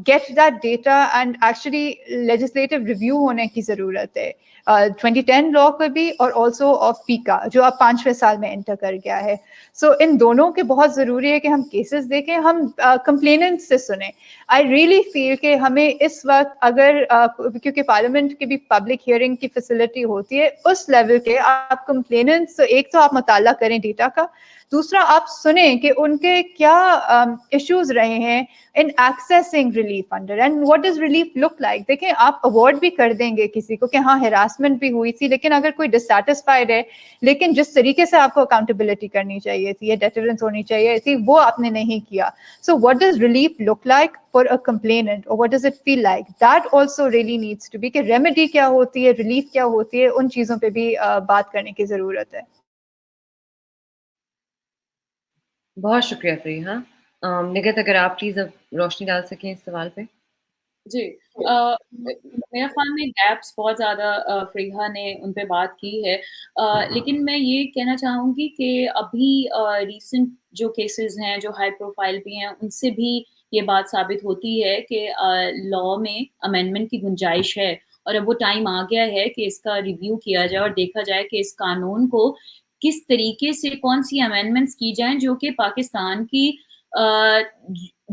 get that data and actually legislative review ہونے کی ضرورت ہے. 2010 لا کا بھی اور آلسو آف پیکا جو اب 5ویں سال میں انٹر کر گیا ہے. سو ان دونوں کے بہت ضروری ہے کہ ہم کیسز دیکھیں, ہم کمپلیننٹ سے سنیں. آئی ریئلی فیل کہ ہمیں اس وقت اگر کیونکہ پارلیمنٹ کی بھی پبلک ہیئرنگ کی فیسلٹی ہوتی ہے, اس لیول کے آپ کمپلیننٹس, ایک تو آپ مطالعہ کریں ڈیٹا کا, دوسرا آپ سنیں کہ ان کے کیا ایشوز رہے ہیں in accessing relief under, and what does relief look like. دیکھیں آپ اوارڈ بھی کر دیں گے کسی کو کہ ہاں ہراسمنٹ بھی ہوئی تھی, لیکن اگر کوئی ڈسسیٹسفائڈ ہے, لیکن جس طریقے سے آپ کو اکاؤنٹیبلٹی کرنی چاہیے تھی یا ڈیٹرنس ہونی چاہیے تھی وہ آپ نے نہیں کیا. So what does relief look like for a complainant, اور what does it feel like, that also really needs to be, کہ ریمیڈی کیا ہوتی ہے, ریلیف کیا ہوتی ہے, ان چیزوں پہ بھی بات کرنے کی ضرورت ہے. بہت شکریہ فریحہ. نگہت اگر آپ پلیز اب روشنی ڈال سکیں اس سوال پہ. جی میرا خیال میں گیپس بہت زیادہ فریحہ نے ان پہ بات کی ہے، لیکن میں یہ کہنا چاہوں گی کہ ابھی ریسنٹ جو کیسز ہیں جو ہائی پروفائل بھی ہیں ان سے بھی یہ بات ثابت ہوتی ہے کہ لاء میں امینڈمنٹ کی گنجائش ہے، اور اب وہ ٹائم آ گیا ہے کہ اس کا ریویو کیا جائے اور دیکھا جائے کہ اس قانون کو کس طریقے سے کون سی امینڈمنٹس کی جائیں جو کہ پاکستان کی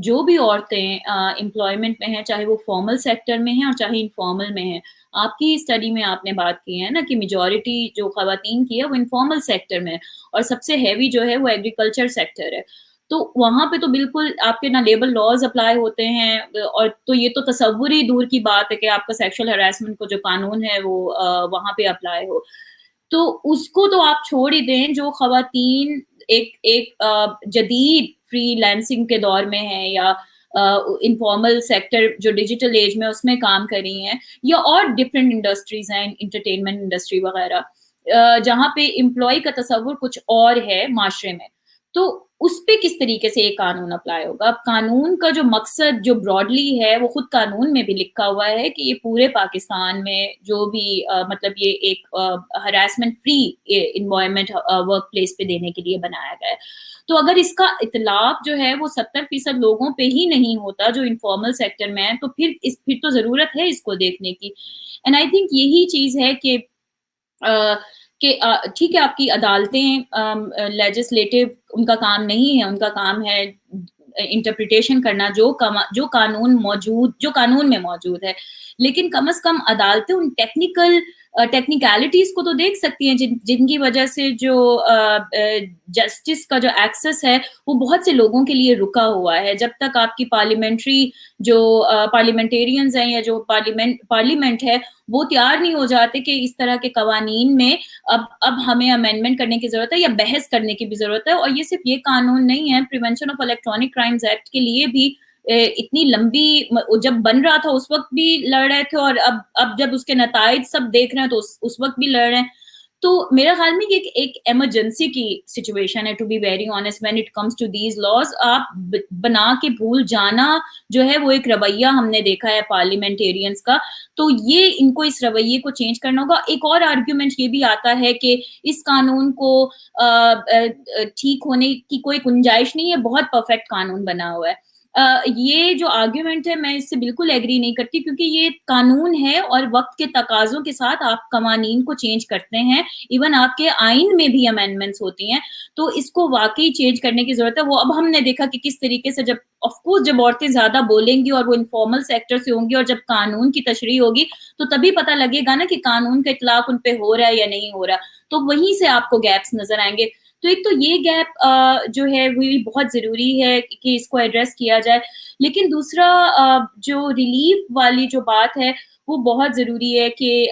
جو بھی عورتیں امپلائمنٹ میں ہیں، چاہے وہ فارمل سیکٹر میں ہیں اور چاہے انفارمل میں ہیں. آپ کی اسٹڈی میں آپ نے بات کی ہے نا کہ میجورٹی جو خواتین کی ہے وہ انفارمل سیکٹر میں، اور سب سے ہیوی جو ہے وہ ایگریکلچر سیکٹر ہے. تو وہاں پہ تو بالکل آپ کے نہ لیبر لاز اپلائی ہوتے ہیں، اور تو یہ تو تصور ہی دور کی بات ہے کہ آپ کا سیکشل ہراسمنٹ کو جو قانون ہے وہ وہاں پہ اپلائی ہو. تو اس کو تو آپ چھوڑ ہی دیں. جو خواتین ایک جدید فری لینسنگ کے دور میں ہیں یا انفارمل سیکٹر جو ڈیجیٹل ایج میں اس میں کام کر رہی ہیں، یا اور ڈفرینٹ انڈسٹریز ہیں، انٹرٹینمنٹ انڈسٹری وغیرہ، جہاں پہ امپلائی کا تصور کچھ اور ہے معاشرے میں، تو اس پہ کس طریقے سے یہ قانون اپلائی ہوگا؟ اب قانون کا جو مقصد جو براڈلی ہے وہ خود قانون میں بھی لکھا ہوا ہے کہ یہ پورے پاکستان میں جو بھی مطلب یہ ایک harassment free environment work place پہ دینے کے لیے بنایا گیا ہے. تو اگر اس کا اطلاق جو ہے وہ 70% لوگوں پہ ہی نہیں ہوتا جو انفارمل سیکٹر میں ہیں، تو پھر تو ضرورت ہے اس کو دیکھنے کی. اینڈ آئی تھنک یہی چیز ہے کہ ٹھیک ہے آپ کی عدالتیں لیجسلیٹو ان کا کام نہیں ہے، ان کا کام ہے انٹرپریٹیشن کرنا جو قانون میں موجود ہے، لیکن کم از کم عدالتیں ان ٹیکنیکلٹیز کو تو دیکھ سکتی ہیں جن کی وجہ سے جو جسٹس کا جو ایکسس ہے وہ بہت سے لوگوں کے لیے رکا ہوا ہے. جب تک آپ کی پارلیمنٹری جو پارلیمنٹیرینز ہیں یا جو پارلیمنٹ ہے وہ تیار نہیں ہو جاتے کہ اس طرح کے قوانین میں اب ہمیں امینڈمنٹ کرنے کی ضرورت ہے یا بحث کرنے کی بھی ضرورت ہے. اور یہ صرف یہ قانون نہیں ہے، prevention of electronic crimes act کے لیے بھی اتنی لمبی، جب بن رہا تھا اس وقت بھی لڑ رہے تھے، اور اب جب اس کے نتائج سب دیکھ رہے ہیں تو اس وقت بھی لڑ رہے ہیں. تو میرا خیال میں یہ ایک ایمرجنسی کی سچویشن ہے، to be very honest when it comes to these laws. آپ بنا کے بھول جانا جو ہے وہ ایک رویہ ہم نے دیکھا ہے پارلیمنٹیرینز کا، تو یہ ان کو اس رویے کو چینج کرنا ہوگا. ایک اور آرگیومنٹ یہ بھی آتا ہے کہ اس قانون کو ٹھیک ہونے کی کوئی گنجائش نہیں ہے، بہت پرفیکٹ قانون بنا ہوا ہے. یہ جو آرگیومنٹ ہے میں اس سے بالکل ایگری نہیں کرتی، کیونکہ یہ قانون ہے اور وقت کے تقاضوں کے ساتھ آپ قوانین کو چینج کرتے ہیں. ایون آپ کے آئین میں بھی امینڈمنٹس ہوتی ہیں، تو اس کو واقعی چینج کرنے کی ضرورت ہے. وہ اب ہم نے دیکھا کہ کس طریقے سے آف کورس جب عورتیں زیادہ بولیں گی اور وہ انفارمل سیکٹر سے ہوں گی اور جب قانون کی تشریح ہوگی تو تبھی پتہ لگے گا نا کہ قانون کا اطلاق ان پہ ہو رہا ہے یا نہیں ہو رہا. تو وہیں سے آپ کو گیپس نظر آئیں گے. تو ایک تو یہ گیپ جو ہے وہ بہت ضروری ہے کہ اس کو ایڈریس کیا جائے. لیکن دوسرا جو ریلیف والی جو بات ہے وہ بہت ضروری ہے کہ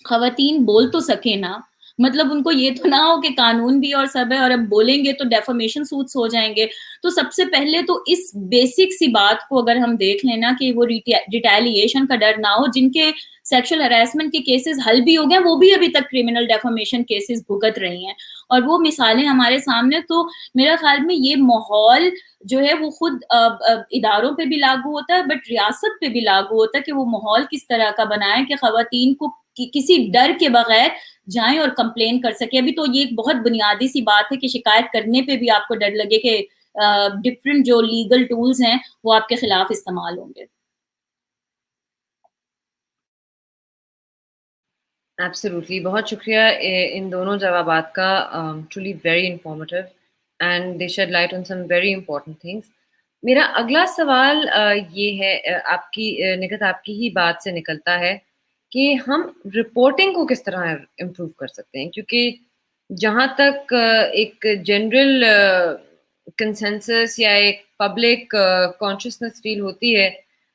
خواتین بول تو سکیں نا. مطلب ان کو یہ تو نہ ہو کہ قانون بھی اور سب ہے اور اب بولیں گے تو ڈیفامیشن سوٹس ہو جائیں گے. تو سب سے پہلے تو اس بیسک سی بات کو اگر ہم دیکھ لینا کہ وہ ریٹیلیشن کا ڈر نہ ہو. جن کے سیکشل ہراسمنٹ کے کیسز حل بھی ہو گئے وہ بھی ابھی تک کرمنل ڈیفامیشن کیسز بھگت رہی ہیں، اور وہ مثالیں ہمارے سامنے. تو میرا خیال میں یہ ماحول جو ہے وہ خود اداروں پہ بھی لاگو ہوتا ہے بٹ ریاست پہ بھی لاگو ہوتا ہے کہ وہ ماحول کس طرح کا بنائے کہ خواتین کو کسی ڈر کے بغیر جائیں اور کمپلین کر سکے. ابھی تو یہ ایک بہت بنیادی سی بات ہے کہ شکایت کرنے پہ بھی آپ کو ڈر لگے کہ ڈفرینٹ جو لیگل ٹولز ہیں وہ آپ کے خلاف استعمال ہوں گے. ایبسلیوٹلی، بہت شکریہ ان دونوں جوابات کا. Truly very informative and they shade light on some very important things. میرا اگلا سوال یہ ہے، آپ کی نکت آپ کی ہی بات سے نکلتا ہے کہ ہم رپورٹنگ کو کس طرح امپروو کر سکتے ہیں، کیونکہ جہاں تک ایک جنرل کنسنسس یا ایک پبلک کانشیسنس فیل ہوتی ہے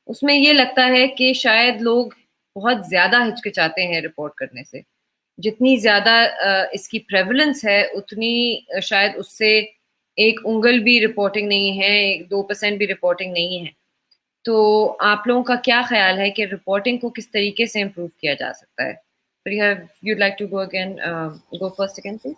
اس میں یہ لگتا ہے کہ شاید لوگ بہت زیادہ ہچکچاتے ہیں رپورٹ کرنے سے. جتنی زیادہ اس کی پریولنس ہے اتنی شاید اس سے ایک انگل بھی رپورٹنگ نہیں ہے، 2% بھی رپورٹنگ نہیں ہے. تو آپ لوگوں کا کیا خیال ہے کہ رپورٹنگ کو کس طریقے سے امپروو کیا جا سکتا ہے؟ You'd like to go again, go first again, please.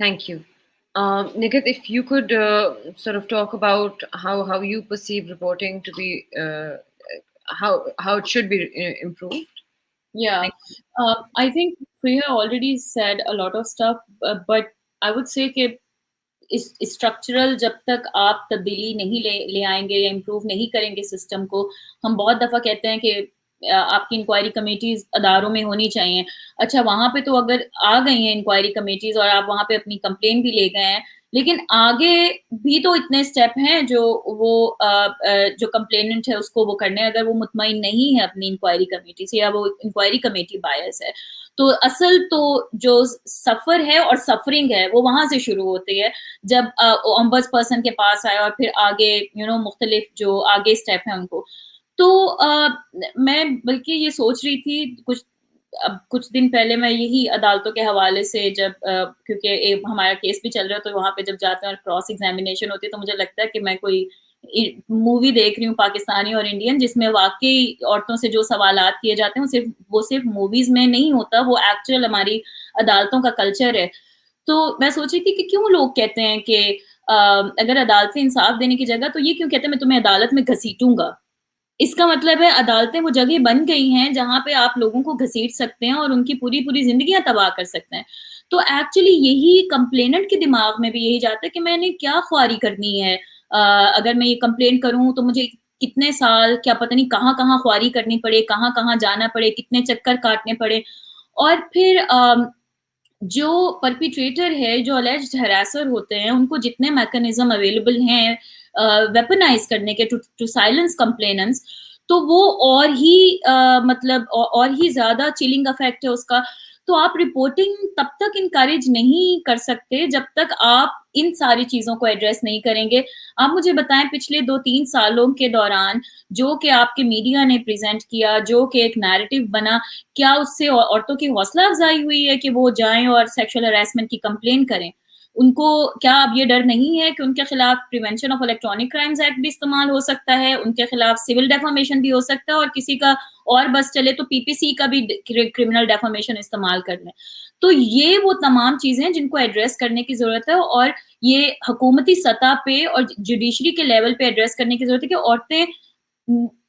Thank you. Niket, if you could sort of talk about how you perceive reporting to be, how it should be improved. Yeah, I think Priya already said a lot of stuff, but I would say that structural جب تک آپ تبدیلی نہیں لے آئیں گے یا improve نہیں کریں گے سسٹم کو. ہم بہت دفعہ کہتے ہیں کہ آپ کی انکوائری کمیٹیز اداروں میں ہونی چاہیے. اچھا وہاں پہ تو اگر آ گئی ہیں انکوائری کمیٹیز اور آپ وہاں پہ اپنی کمپلین بھی لے گئے ہیں, لیکن آگے بھی تو اتنے اسٹیپ ہیں جو وہ جو کمپلیننٹ ہے اس کو وہ کرنے. اگر وہ مطمئن نہیں ہے اپنی انکوائری کمیٹی سے یا وہ انکوائری کمیٹی بائس ہے, تو اصل تو جو سفر ہے اور سفرنگ ہے وہ وہاں سے شروع ہوتی ہے جب اومبڈس پرسن کے پاس آئے اور پھر آگے مختلف جو آگے اسٹیپ ہیں ان کو. تو میں بلکہ یہ سوچ رہی تھی کچھ دن پہلے میں یہی عدالتوں کے حوالے سے جب کیونکہ ہمارا کیس بھی چل رہا ہے تو وہاں پہ جب جاتے ہیں اور کراس ایگزامینیشن ہوتی ہے تو مجھے لگتا ہے کہ میں کوئی مووی دیکھ رہی ہوں پاکستانی اور انڈین, جس میں واقعی عورتوں سے جو سوالات کیے جاتے ہیں وہ صرف موویز میں نہیں ہوتا, وہ ایکچوئل ہماری عدالتوں کا کلچر ہے. تو میں سوچ رہی تھی کہ کیوں لوگ کہتے ہیں کہ اگر عدالتیں انصاف دینے کی جگہ, تو یہ کیوں کہتے ہیں میں تمہیں عدالت میں گھسیٹوں گا. اس کا مطلب ہے عدالتیں وہ جگہ بن گئی ہیں جہاں پہ آپ لوگوں کو گھسیٹ سکتے ہیں اور ان کی پوری زندگیاں تباہ کر سکتے ہیں. تو ایکچولی یہی کمپلیننٹ کے دماغ میں بھی یہی جاتا ہے کہ میں نے کیا خواری کرنی ہے, اگر میں یہ کمپلین کروں تو مجھے کتنے سال کیا پتہ نہیں کہاں خواری کرنی پڑے, کہاں جانا پڑے, کتنے چکر کاٹنے پڑے. اور پھر جو پرپیٹریٹر ہے, جو الیجڈ ہراسر ہوتے ہیں, ان کو جتنے میکانزم اویلیبل ہیں ویپنائز کرنے کے ٹو سائلنس کمپلیننٹس, تو وہ اور ہی زیادہ چلنگ افیکٹ ہے اس کا. تو آپ رپورٹنگ تب تک انکریج نہیں کر سکتے جب تک آپ ان ساری چیزوں کو ایڈریس نہیں کریں گے. آپ مجھے بتائیں پچھلے 2-3 سالوں کے دوران جو کہ آپ کے میڈیا نے پریزنٹ کیا, جو کہ ایک نیریٹو بنا, کیا اس سے عورتوں کی حوصلہ افزائی ہوئی ہے کہ وہ جائیں اور سیکشل ہراسمنٹ کی کمپلین کریں؟ ان کو کیا اب یہ ڈر نہیں ہے کہ ان کے خلاف prevention of electronic crimes act بھی استعمال ہو سکتا ہے, ان کے خلاف سول ڈیفامیشن بھی ہو سکتا ہے, اور کسی کا اور بس چلے تو PPC کا بھی کرمنل ڈیفامیشن استعمال کر لیں. تو یہ وہ تمام چیزیں ہیں جن کو ایڈریس کرنے کی ضرورت ہے, اور یہ حکومتی سطح پہ اور جوڈیشری کے لیول پہ ایڈریس کرنے کی ضرورت ہے کہ عورتیں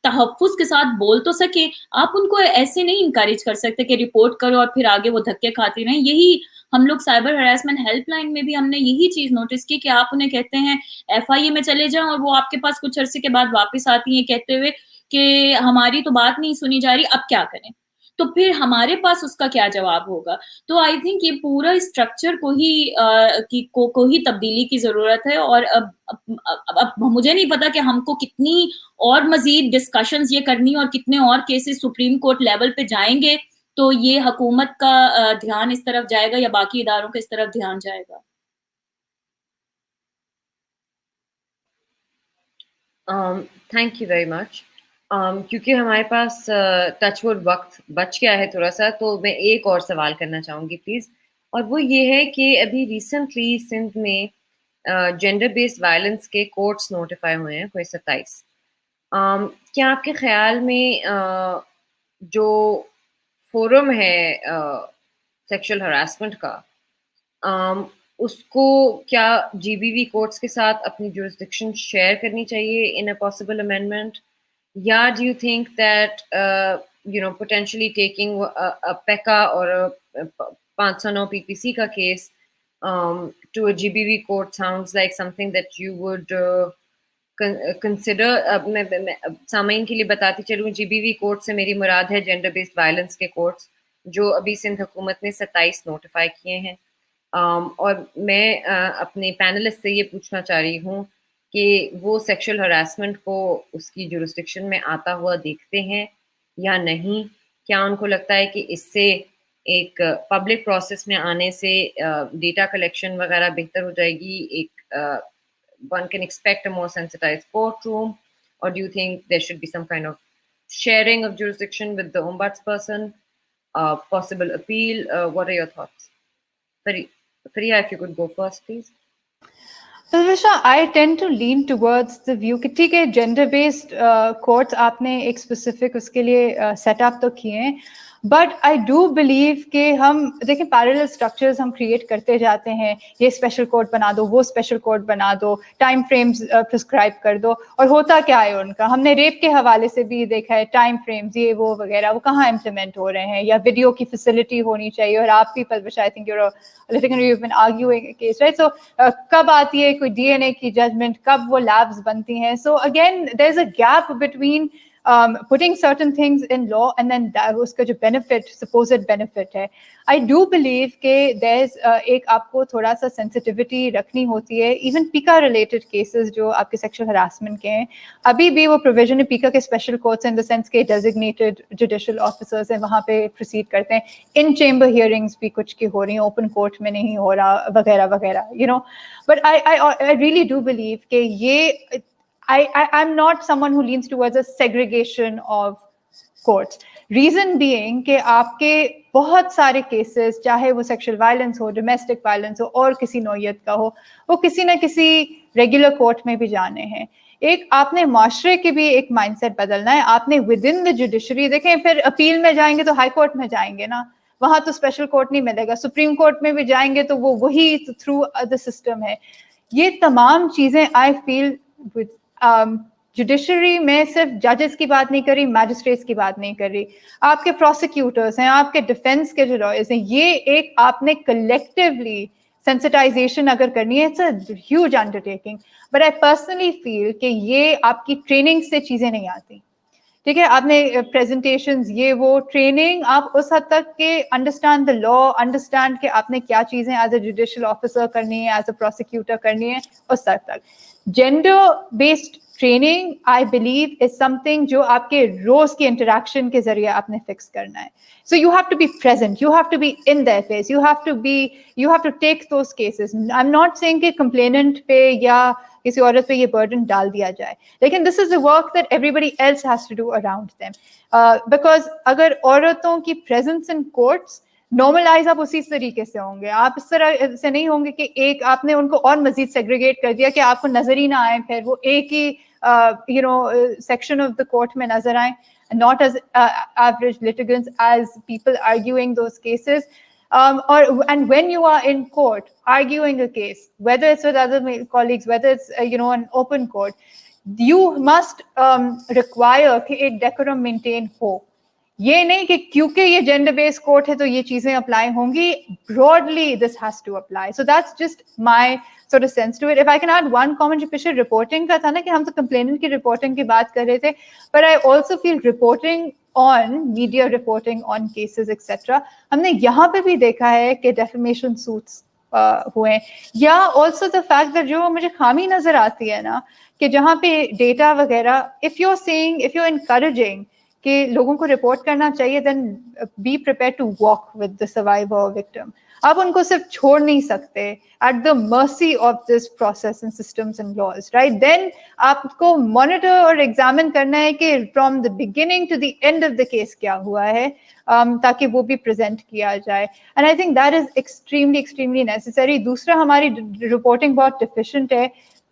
تحفظ کے ساتھ بول تو سکے. آپ ان کو ایسے نہیں انکریج کر سکتے کہ رپورٹ کرو اور پھر آگے وہ دھکے کھاتی رہیں. یہی ہم لوگ سائبر ہراسمنٹ ہیلپ لائن میں بھی ہم نے یہی چیز نوٹس کی کہ آپ انہیں کہتے ہیں FIA میں چلے جائیں, اور وہ آپ کے پاس کچھ عرصے کے بعد واپس آتی ہیں کہتے ہوئے کہ ہماری تو بات نہیں سنی جا رہی, اب کیا کریں. تو پھر ہمارے پاس اس کا کیا جواب ہوگا؟ تو آئی تھنک یہ پورا اسٹرکچر کو ہی تبدیلی کی ضرورت ہے. اور اب مجھے نہیں پتا کہ ہم کو کتنی اور مزید ڈسکشنز یہ کرنی اور کتنے اور کیسز سپریم کورٹ لیول پہ جائیں گے تو یہ حکومت کا دھیان اس طرف جائے گا یا باقی اداروں کا اس طرف دھیان جائے گا. Thank you very much. کیونکہ ہمارے پاس ٹچ وڈ وقت بچ گیا ہے تھوڑا سا, تو میں ایک اور سوال کرنا چاہوں گی پلیز, اور وہ یہ ہے کہ ابھی ریسنٹلی سندھ میں جینڈر بیسڈ وائلنس کے کورٹس نوٹیفائی ہوئے ہیں, کوئی 27. کیا آپ کے خیال میں جو فورم ہے سیکشل ہراسمنٹ کا, اس کو کیا GBV کورٹس کے ساتھ اپنی جورسڈکشن شیئر کرنی چاہیے ان اے پاسبل امینڈمنٹ, یا do you think that potentially taking a PECA or a 509 PPC کا case to a GBV court sounds like something that you would consider. میں سامعین کے لیے بتاتی چلوں, GBV کورٹ سے میری مراد ہے جینڈر بیسڈ وائلنس کے کورٹس جو ابھی سندھ حکومت نے 27 نوٹیفائی کیے ہیں. اور میں اپنے پینلسٹ سے یہ پوچھنا چاہ رہی ہوں کہ وہ سیکشل ہراسمنٹ کو اس کی جورسڈکشن میں آتا ہوا دیکھتے ہیں یا نہیں. کیا ان کو لگتا ہے کہ اس سے ایک پبلک پروسیس میں آنے سے ڈیٹا کلیکشن وغیرہ بہتر ہو جائے گی, ایک one can expect a more sensitized courtroom, or do you think there should be some kind of sharing of jurisdiction with the ombudsperson, possible appeal? What are your thoughts? Fariha, if you could go first, please. Alvisha, I tend to lean towards the view کہ ٹھیک ہے gender based courts آپ نے ایک specific اس کے لیے set up تو کیے ہیں, بٹ آئی ڈو بلیو کہ ہم دیکھیں پیرلل اسٹرکچرز ہم کریٹ کرتے جاتے ہیں, یہ اسپیشل کورٹ بنا دو, وہ اسپیشل کورٹ بنا دو, ٹائم فریمز پرسکرائب کر دو, اور ہوتا کیا ہے ان کا, ہم نے ریپ کے حوالے سے بھی دیکھا ہے ٹائم فریمز یہ وہ وغیرہ وہ کہاں امپلیمنٹ ہو رہے ہیں, یا ویڈیو کی فیسلٹی ہونی چاہیے, اور آپ بھی پلوش I think you've been arguing a case, right? So کب آتی ہے کوئی ڈی این اے کی ججمنٹ, کب وہ لیبز بنتی ہیں, so again there is a gap between putting certain things in law and then اس کا جو benefit, supposed benefit ہے. I do believe کہ there's ایک آپ کو تھوڑا سا sensitivity رکھنی ہوتی ہے, even PICA related cases جو آپ کے sexual harassment کے ہیں, ابھی بھی وہ provision ہے PICA کے special courts in the sense کہ designated judicial officers ہیں وہاں پہ proceed کرتے ہیں, in chamber hearings بھی کچھ کی ہو رہی ہیں, open court میں نہیں ہو رہا وغیرہ وغیرہ, you know. But I really do believe کہ یہ I'm not someone who leans towards a segregation of courts. Reason being کہ آپ کے بہت سارے کیسز, چاہے وہ سیکشل وائلنس ہو, ڈومیسٹک وائلنس ہو, اور کسی نوعیت کا ہو, وہ کسی نہ کسی ریگولر کورٹ میں بھی جانے ہیں. ایک آپ نے معاشرے کی بھی ایک مائنڈ سیٹ بدلنا ہے, آپ نے ود ان دا جوڈیشری, دیکھیں پھر اپیل میں جائیں گے تو ہائی کورٹ میں جائیں گے نا, وہاں تو اسپیشل کورٹ نہیں ملے گا, سپریم کورٹ میں بھی جائیں گے تو وہ وہی تھرو دا سسٹم ہے. یہ تمام چیزیں آئی فیل جوڈیشری میں صرف ججز کی بات نہیں کر رہی, میجسٹریٹس کی بات نہیں کر رہی, آپ کے پروسیکیوٹرس ہیں, آپ کے ڈیفینس کے جو لائرز ہیں, یہ ایک آپ نے کلیکٹیولی سینسٹائزیشن اگر کرنی ہے, it's a huge undertaking. But I personally feel کہ یہ آپ کی ٹریننگ سے چیزیں نہیں آتی. ٹھیک ہے, آپ نے پریزنٹیشنز یہ وہ ٹریننگ آپ اس حد تک کہ انڈرسٹینڈ دا لا, انڈرسٹینڈ کہ آپ نے کیا چیزیں ایز اے جوڈیشل آفیسر کرنی ہے, ایز اے پروسیکیوٹر کرنی ہے, اس حد تک. Gender based training I believe is some thing جو آپ کے روز کی انٹریکشن کے ذریعے آپ نے فکس کرنا ہے. So you have to be present, you have to be in their face, you have to take those cases. I'm not saying کہ complainant پہ یا کسی عورت پہ یہ burden ڈال دیا جائے, لیکن this is the work that everybody else has to do around them. Because اگر عورتوں کی presence in courts نارملائز آپ اسی طریقے سے ہوں گے, آپ اس طرح سے نہیں ہوں گے کہ ایک آپ نے ان کو اور مزید سیگریگیٹ کر دیا کہ آپ کو نظر ہی نہ آئیں, پھر وہ ایک ہی سیکشن آف دا کورٹ میں نظر آئیں, not as average litigants, as people arguing those cases. And when you are in court arguing a case, whether it's with other male colleagues, whether it's an open court, you must require کہ ایک decorum maintain ہو. یہ نہیں کہ کیونکہ یہ gender base court ہے تو یہ چیزیں اپلائی ہوں گی, broadly this has to apply. So that's just my sort of sense to it. If I can add one comment, جو پچھلے رپورٹنگ کا تھا نا کہ ہم تو کمپلیننٹ کی رپورٹنگ کی بات کر رہے تھے, but I also feel reporting on media, reporting on cases etc, ہم نے یہاں پہ بھی دیکھا ہے کہ defamation suits ہوئے ہیں. یا also the fact that جو مجھے خامی نظر آتی ہے نا کہ جہاں پہ ڈیٹا وغیرہ, if you're encouraging کہ لوگوں کو رپورٹ کرنا چاہیے, then be prepared to walk with the survivor or victim. آپ ان کو صرف چھوڑ نہیں سکتے at the mercy of this process and systems and laws, right? Then آپ کو monitor اور examine کرنا ہے کہ from the beginning to the end of the case کیا ہوا ہے, تاکہ وہ بھی present کیا جائے. And I think that is extremely necessary. دوسرا, ہماری reporting بہت deficient ہے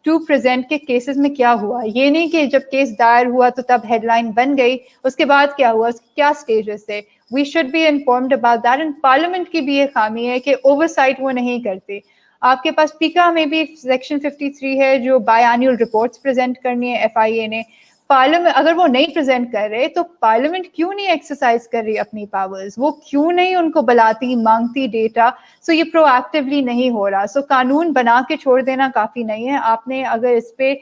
ٹو پریزنٹ کے کیسز میں کیا ہوا. یہ نہیں کہ جب کیس دائر ہوا تو تب ہیڈ لائن بن گئی, اس کے بعد کیا ہوا, اس کیا اسٹیجز تھے. We should be informed about that. And parliament کی بھی یہ خامی ہے کہ اوور سائٹ وہ نہیں کرتی. آپ کے پاس پیکا میں بھی سیکشن 53 ہے جو بائی اینیول رپورٹس پریزنٹ کرنی ہے ایف آئی اے نے. پارلیمنٹ اگر وہ نہیں پریزنٹ کر رہے تو پارلیمنٹ کیوں نہیں ایکسرسائز کر رہی اپنی پاورز, وہ کیوں نہیں ان کو بلاتی مانگتی ڈیٹا. سو یہ پرو ایکٹیولی نہیں ہو رہا. سو قانون بنا کے چھوڑ دینا کافی نہیں ہے, آپ نے اگر اس پہ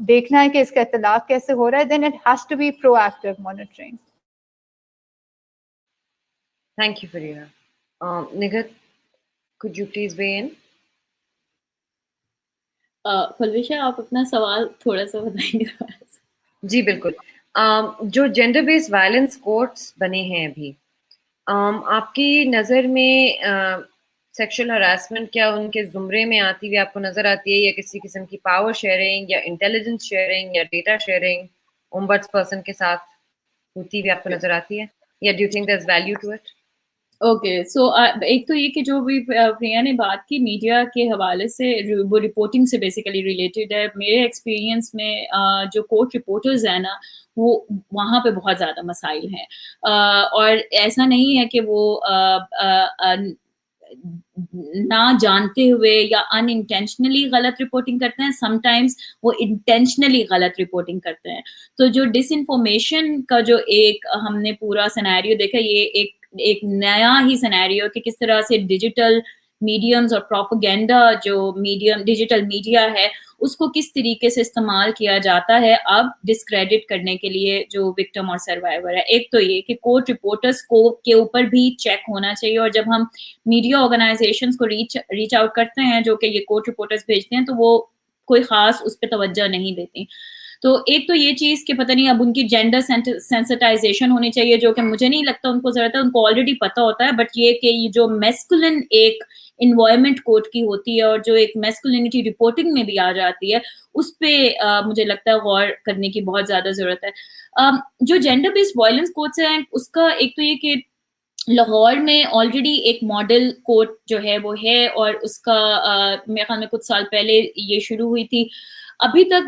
دیکھنا ہے کہ اس کا اطلاق کیسے ہو رہا ہے, then it has to be proactive monitoring. Thank you, Farida. Nigat, could you please weigh in? Palwasha, آپ اپنا سوال تھوڑا سا بتائیں گے؟ جی بالکل. جو جینڈر بیس وائلنس کورٹس بنے ہیں ابھی, آپ کی نظر میں سیکشل ہراسمنٹ کیا ان کے زمرے میں آتی ہوئی آپ کو نظر آتی ہے, یا کسی قسم کی پاور شیئرنگ یا انٹیلیجنس شیئرنگ یا ڈیٹا شیئرنگ ombudsperson کے ساتھ ہوتی ہوئی آپ کو نظر آتی ہے, یا do you think there is value to it? Okay so ایک تو یہ کہ جو بھی پریا نے بات کی میڈیا کے حوالے سے وہ رپورٹنگ سے بیسیکلی ریلیٹڈ ہے. میرے ایکسپیرینس میں جو کورٹ رپورٹرز ہیں نا وہ وہاں پہ بہت زیادہ مسائل ہیں, اور ایسا نہیں ہے کہ وہ نہ جانتے ہوئے یا ان انٹینشنلی غلط رپورٹنگ کرتے ہیں, سم ٹائمز وہ انٹینشنلی غلط رپورٹنگ کرتے ہیں. تو جو ڈس انفارمیشن کا جو ایک ہم نے پورا سینیریو دیکھا, یہ ایک نیا ہی سینیریو کہ کس طرح سے ڈیجیٹل میڈیمز اور پروپیگینڈا جو میڈیم ڈیجیٹل میڈیا ہے اس کو کس طریقے سے استعمال کیا جاتا ہے اب ڈسکریڈٹ کرنے کے لیے جو وکٹم اور سروائیور ہے. ایک تو یہ کہ کورٹ رپورٹرز کو کے اوپر بھی چیک ہونا چاہیے, اور جب ہم میڈیا آرگنائزیشنز کو ریچ آؤٹ کرتے ہیں جو کہ یہ کورٹ رپورٹرز بھیجتے ہیں تو وہ کوئی خاص اس پہ توجہ نہیں دیتی. تو ایک تو یہ چیز کہ پتہ نہیں اب ان کی جینڈر سینسٹائزیشن ہونی چاہیے, جو کہ مجھے نہیں لگتا ان کو ضرورت ہے, ان کو آلریڈی پتہ ہوتا ہے, بٹ یہ کہ یہ جو میسکولن ایک انوائرمنٹ کورٹ کی ہوتی ہے اور جو ایک میسکولینٹی رپورٹنگ میں بھی آ جاتی ہے اس پہ مجھے لگتا ہے غور کرنے کی بہت زیادہ ضرورت ہے. جو جینڈر بیسڈ وائلنس کورٹس ہیں اس کا ایک تو یہ کہ لاہور میں آلریڈی ایک ماڈل کورٹ جو ہے وہ ہے, اور اس کا میرے خیال میں کچھ سال پہلے یہ شروع ہوئی تھی. ابھی تک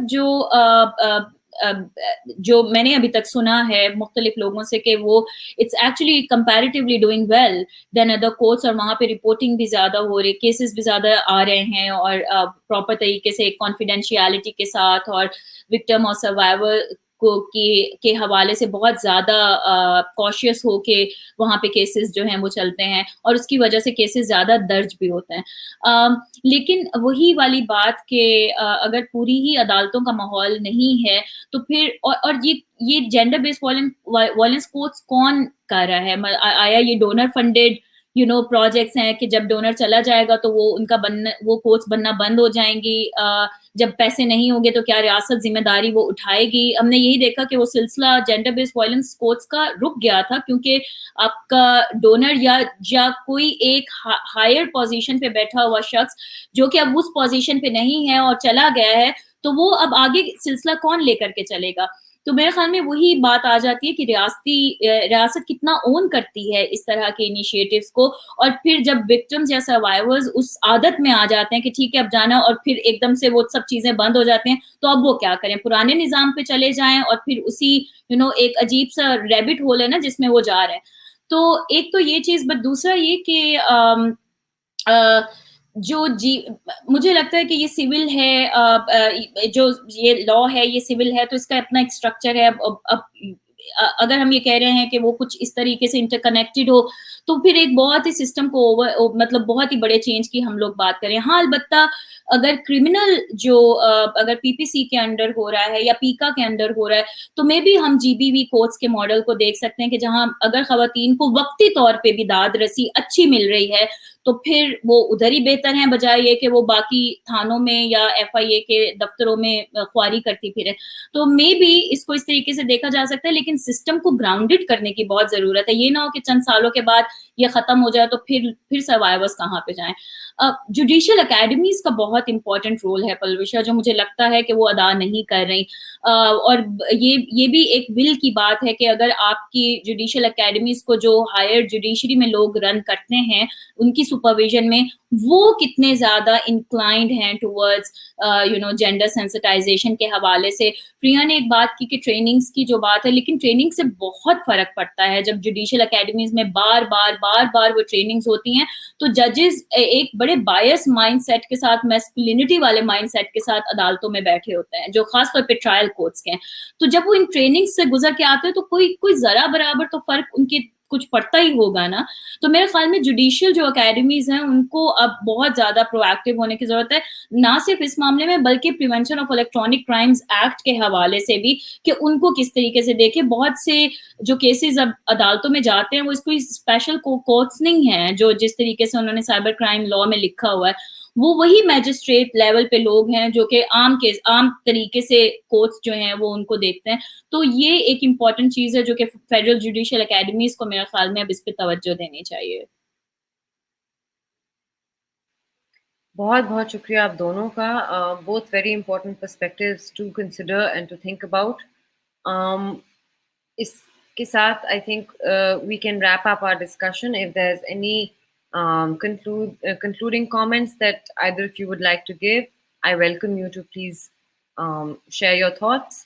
جو میں نے ابھی تک سنا ہے مختلف لوگوں سے کہ وہ it's actually comparatively doing well than other courts, اور وہاں پہ رپورٹنگ بھی زیادہ ہو رہی, کیسز بھی زیادہ آ رہے ہیں, اور پراپر طریقے سے کانفیڈینشیلٹی کے ساتھ, اور وکٹم اور سروائیور کے حوالے سے بہت زیادہ کاشیس ہو کے وہاں پہ کیسز جو ہیں وہ چلتے ہیں, اور اس کی وجہ سے کیسز زیادہ درج بھی ہوتے ہیں. لیکن وہی والی بات کہ اگر پوری ہی عدالتوں کا ماحول نہیں ہے تو پھر اور یہ جینڈر بیس وائلنس کورٹس کون کر رہا ہے؟ آیا یہ ڈونر فنڈیڈ پروجیکٹس ہیں کہ جب ڈونر چلا جائے گا تو وہ کورٹس بننا بند ہو جائیں گی, جب پیسے نہیں ہوں گے تو کیا ریاست ذمہ داری وہ اٹھائے گی؟ ہم نے یہی دیکھا کہ وہ سلسلہ جینڈر بیس وائلنس کورٹس کا رک گیا تھا کیونکہ آپ کا ڈونر یا کوئی ایک ہائر پوزیشن پہ بیٹھا ہوا شخص جو کہ اب اس پوزیشن پہ نہیں ہے اور چلا گیا ہے, تو وہ اب آگے سلسلہ کون لے کر کے چلے گا؟ تو میرے خیال میں وہی بات آ جاتی ہے کہ ریاست کتنا اون کرتی ہے اس طرح کے انیشیٹوز کو, اور پھر جب وکٹمز یا سروائیورز اس عادت میں آ جاتے ہیں کہ ٹھیک ہے اب جانا, اور پھر ایک دم سے وہ سب چیزیں بند ہو جاتی ہیں, تو اب وہ کیا کریں؟ پرانے نظام پہ چلے جائیں اور پھر اسی ایک عجیب سا ریبٹ ہول ہے نا جس میں وہ جا رہے ہیں. تو ایک تو یہ چیز, بٹ دوسرا یہ کہ مجھے لگتا ہے کہ یہ سول ہے, جو یہ لا ہے یہ سول ہے, تو اس کا اپنا ایک اسٹرکچر ہے. اب اگر ہم یہ کہہ رہے ہیں کہ وہ کچھ اس طریقے سے انٹر کنیکٹڈ ہو تو پھر ایک بہت ہی سسٹم کو مطلب بہت ہی بڑے چینج کی ہم لوگ بات کریں. ہاں البتہ اگر کرمنل جو اگر پی پی سی کے انڈر ہو رہا ہے یا پیکا کے انڈر ہو رہا ہے تو میں بھی ہم جی بی وی کورٹس کے ماڈل کو دیکھ سکتے ہیں کہ جہاں اگر خواتین کو وقتی طور پہ بھی داد رسی اچھی مل رہی ہے تو پھر وہ ادھر ہی بہتر ہیں بجائے یہ کہ وہ باقی تھانوں میں یا ایف آئی اے کے دفتروں میں خواری کرتی پھرے. تو میں بھی اس کو اس طریقے سے دیکھا جا سکتا ہے, لیکن سسٹم کو گراؤنڈڈ کرنے کی بہت ضرورت ہے. یہ نہ ہو کہ چند سالوں کے بعد یہ ختم ہو جائے تو پھر سروائیورز کہاں پہ جائیں. جوڈیشل اکیڈمیز کا بہت امپورٹنٹ رول ہے پلوشا, جو مجھے لگتا ہے کہ وہ ادا نہیں کر رہی, اور یہ بھی ایک ول کی بات ہے کہ اگر آپ کی جوڈیشل اکیڈمیز کو جو ہائر جوڈیشری میں لوگ رن کرتے ہیں ان کی سپرویژن میں وہ کتنے زیادہ انکلائنڈ ہیں ٹورڈز جینڈر سینسٹائزیشن کے حوالے سے. پریا نے ایک بات کی کہ ٹریننگز کی جو بات ہے, لیکن ٹریننگ سے بہت فرق پڑتا ہے. جب جوڈیشل اکیڈمیز میں بار بار وہ ٹریننگز ہوتی ہیں تو ججز ایک بڑے بائس مائنڈ سیٹ کے ساتھ, میسکولینٹی والے مائنڈ سیٹ کے ساتھ عدالتوں میں بیٹھے ہوتے ہیں, جو خاص طور پہ ٹرائل کورٹس کے ہیں. تو جب وہ ان ٹریننگ سے گزر کے آتے ہیں تو کوئی ذرا برابر تو فرق ان کے کچھ پڑتا ہی ہوگا نا. تو میرے خیال میں جوڈیشل جو اکیڈمیز ہیں ان کو اب بہت زیادہ پرو ایکٹیو ہونے کی ضرورت ہے, نہ صرف اس معاملے میں بلکہ prevention of electronic crimes act کے حوالے سے بھی, کہ ان کو کس طریقے سے دیکھیں. بہت سے جو کیسز اب عدالتوں میں جاتے ہیں وہ اس کو اسپیشل کورٹس نہیں ہیں, جو جس طریقے سے انہوں نے سائبر کرائم لا میں لکھا ہوا ہے وہ وہی میجسٹریٹ لیول پہ لوگ ہیں جو کہ عام طریقے سے کورٹس جو ہیں وہ ان کو دیکھتے ہیں. تو یہ ایک امپورٹنٹ چیز ہے جو کہ فیڈرل جوڈیشل اکیڈمیز کو میرے خیال میں اب اس پہ توجہ دینی چاہیے. بہت بہت شکریہ آپ دونوں کا. Both very important perspectives to consider and to think about. اس کے ساتھ I think we can wrap up our discussion. If there's any concluding comments that either of you would like to give, I welcome you to please share your thoughts.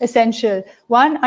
essential. One,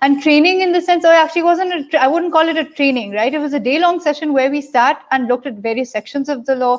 And training in the sense, or actually wasn't, I wouldn't call it a training, right? It was a day-long session where we sat and looked at various sections of the law.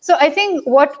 So I think what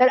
That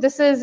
this is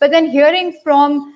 But then hearing from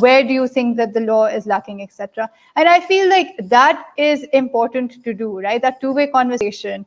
where do you think that the law is lacking, etc. And I feel like that is important to do, right? That two-way conversation.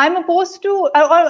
I'm opposed to, or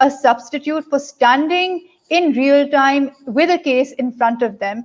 a substitute for standing in real time with a case in front of them,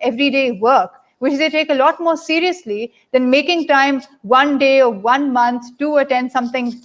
everyday work, which they take a lot more seriously than making time one day or 1 month to attend something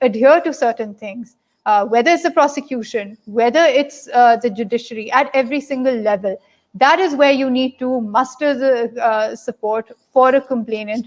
adhere to certain things, whether it's the prosecution, whether it's the judiciary, at every single level. That is where you need to muster the support for a complainant,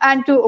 and to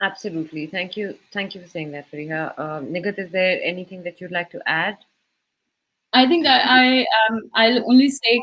Absolutely. Thank you for saying that, Fariha. Nigat, is there anything that you'd like to add? I think I'll only say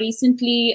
recently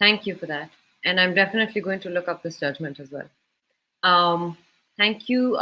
Thank you for that. And I'm definitely going to look up this judgment as well. Thank you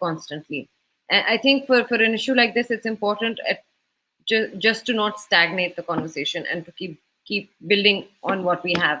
constantly. I think for an issue like this, it's important just to not stagnate the conversation and to keep building on what we have.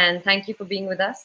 and thank you for being with us.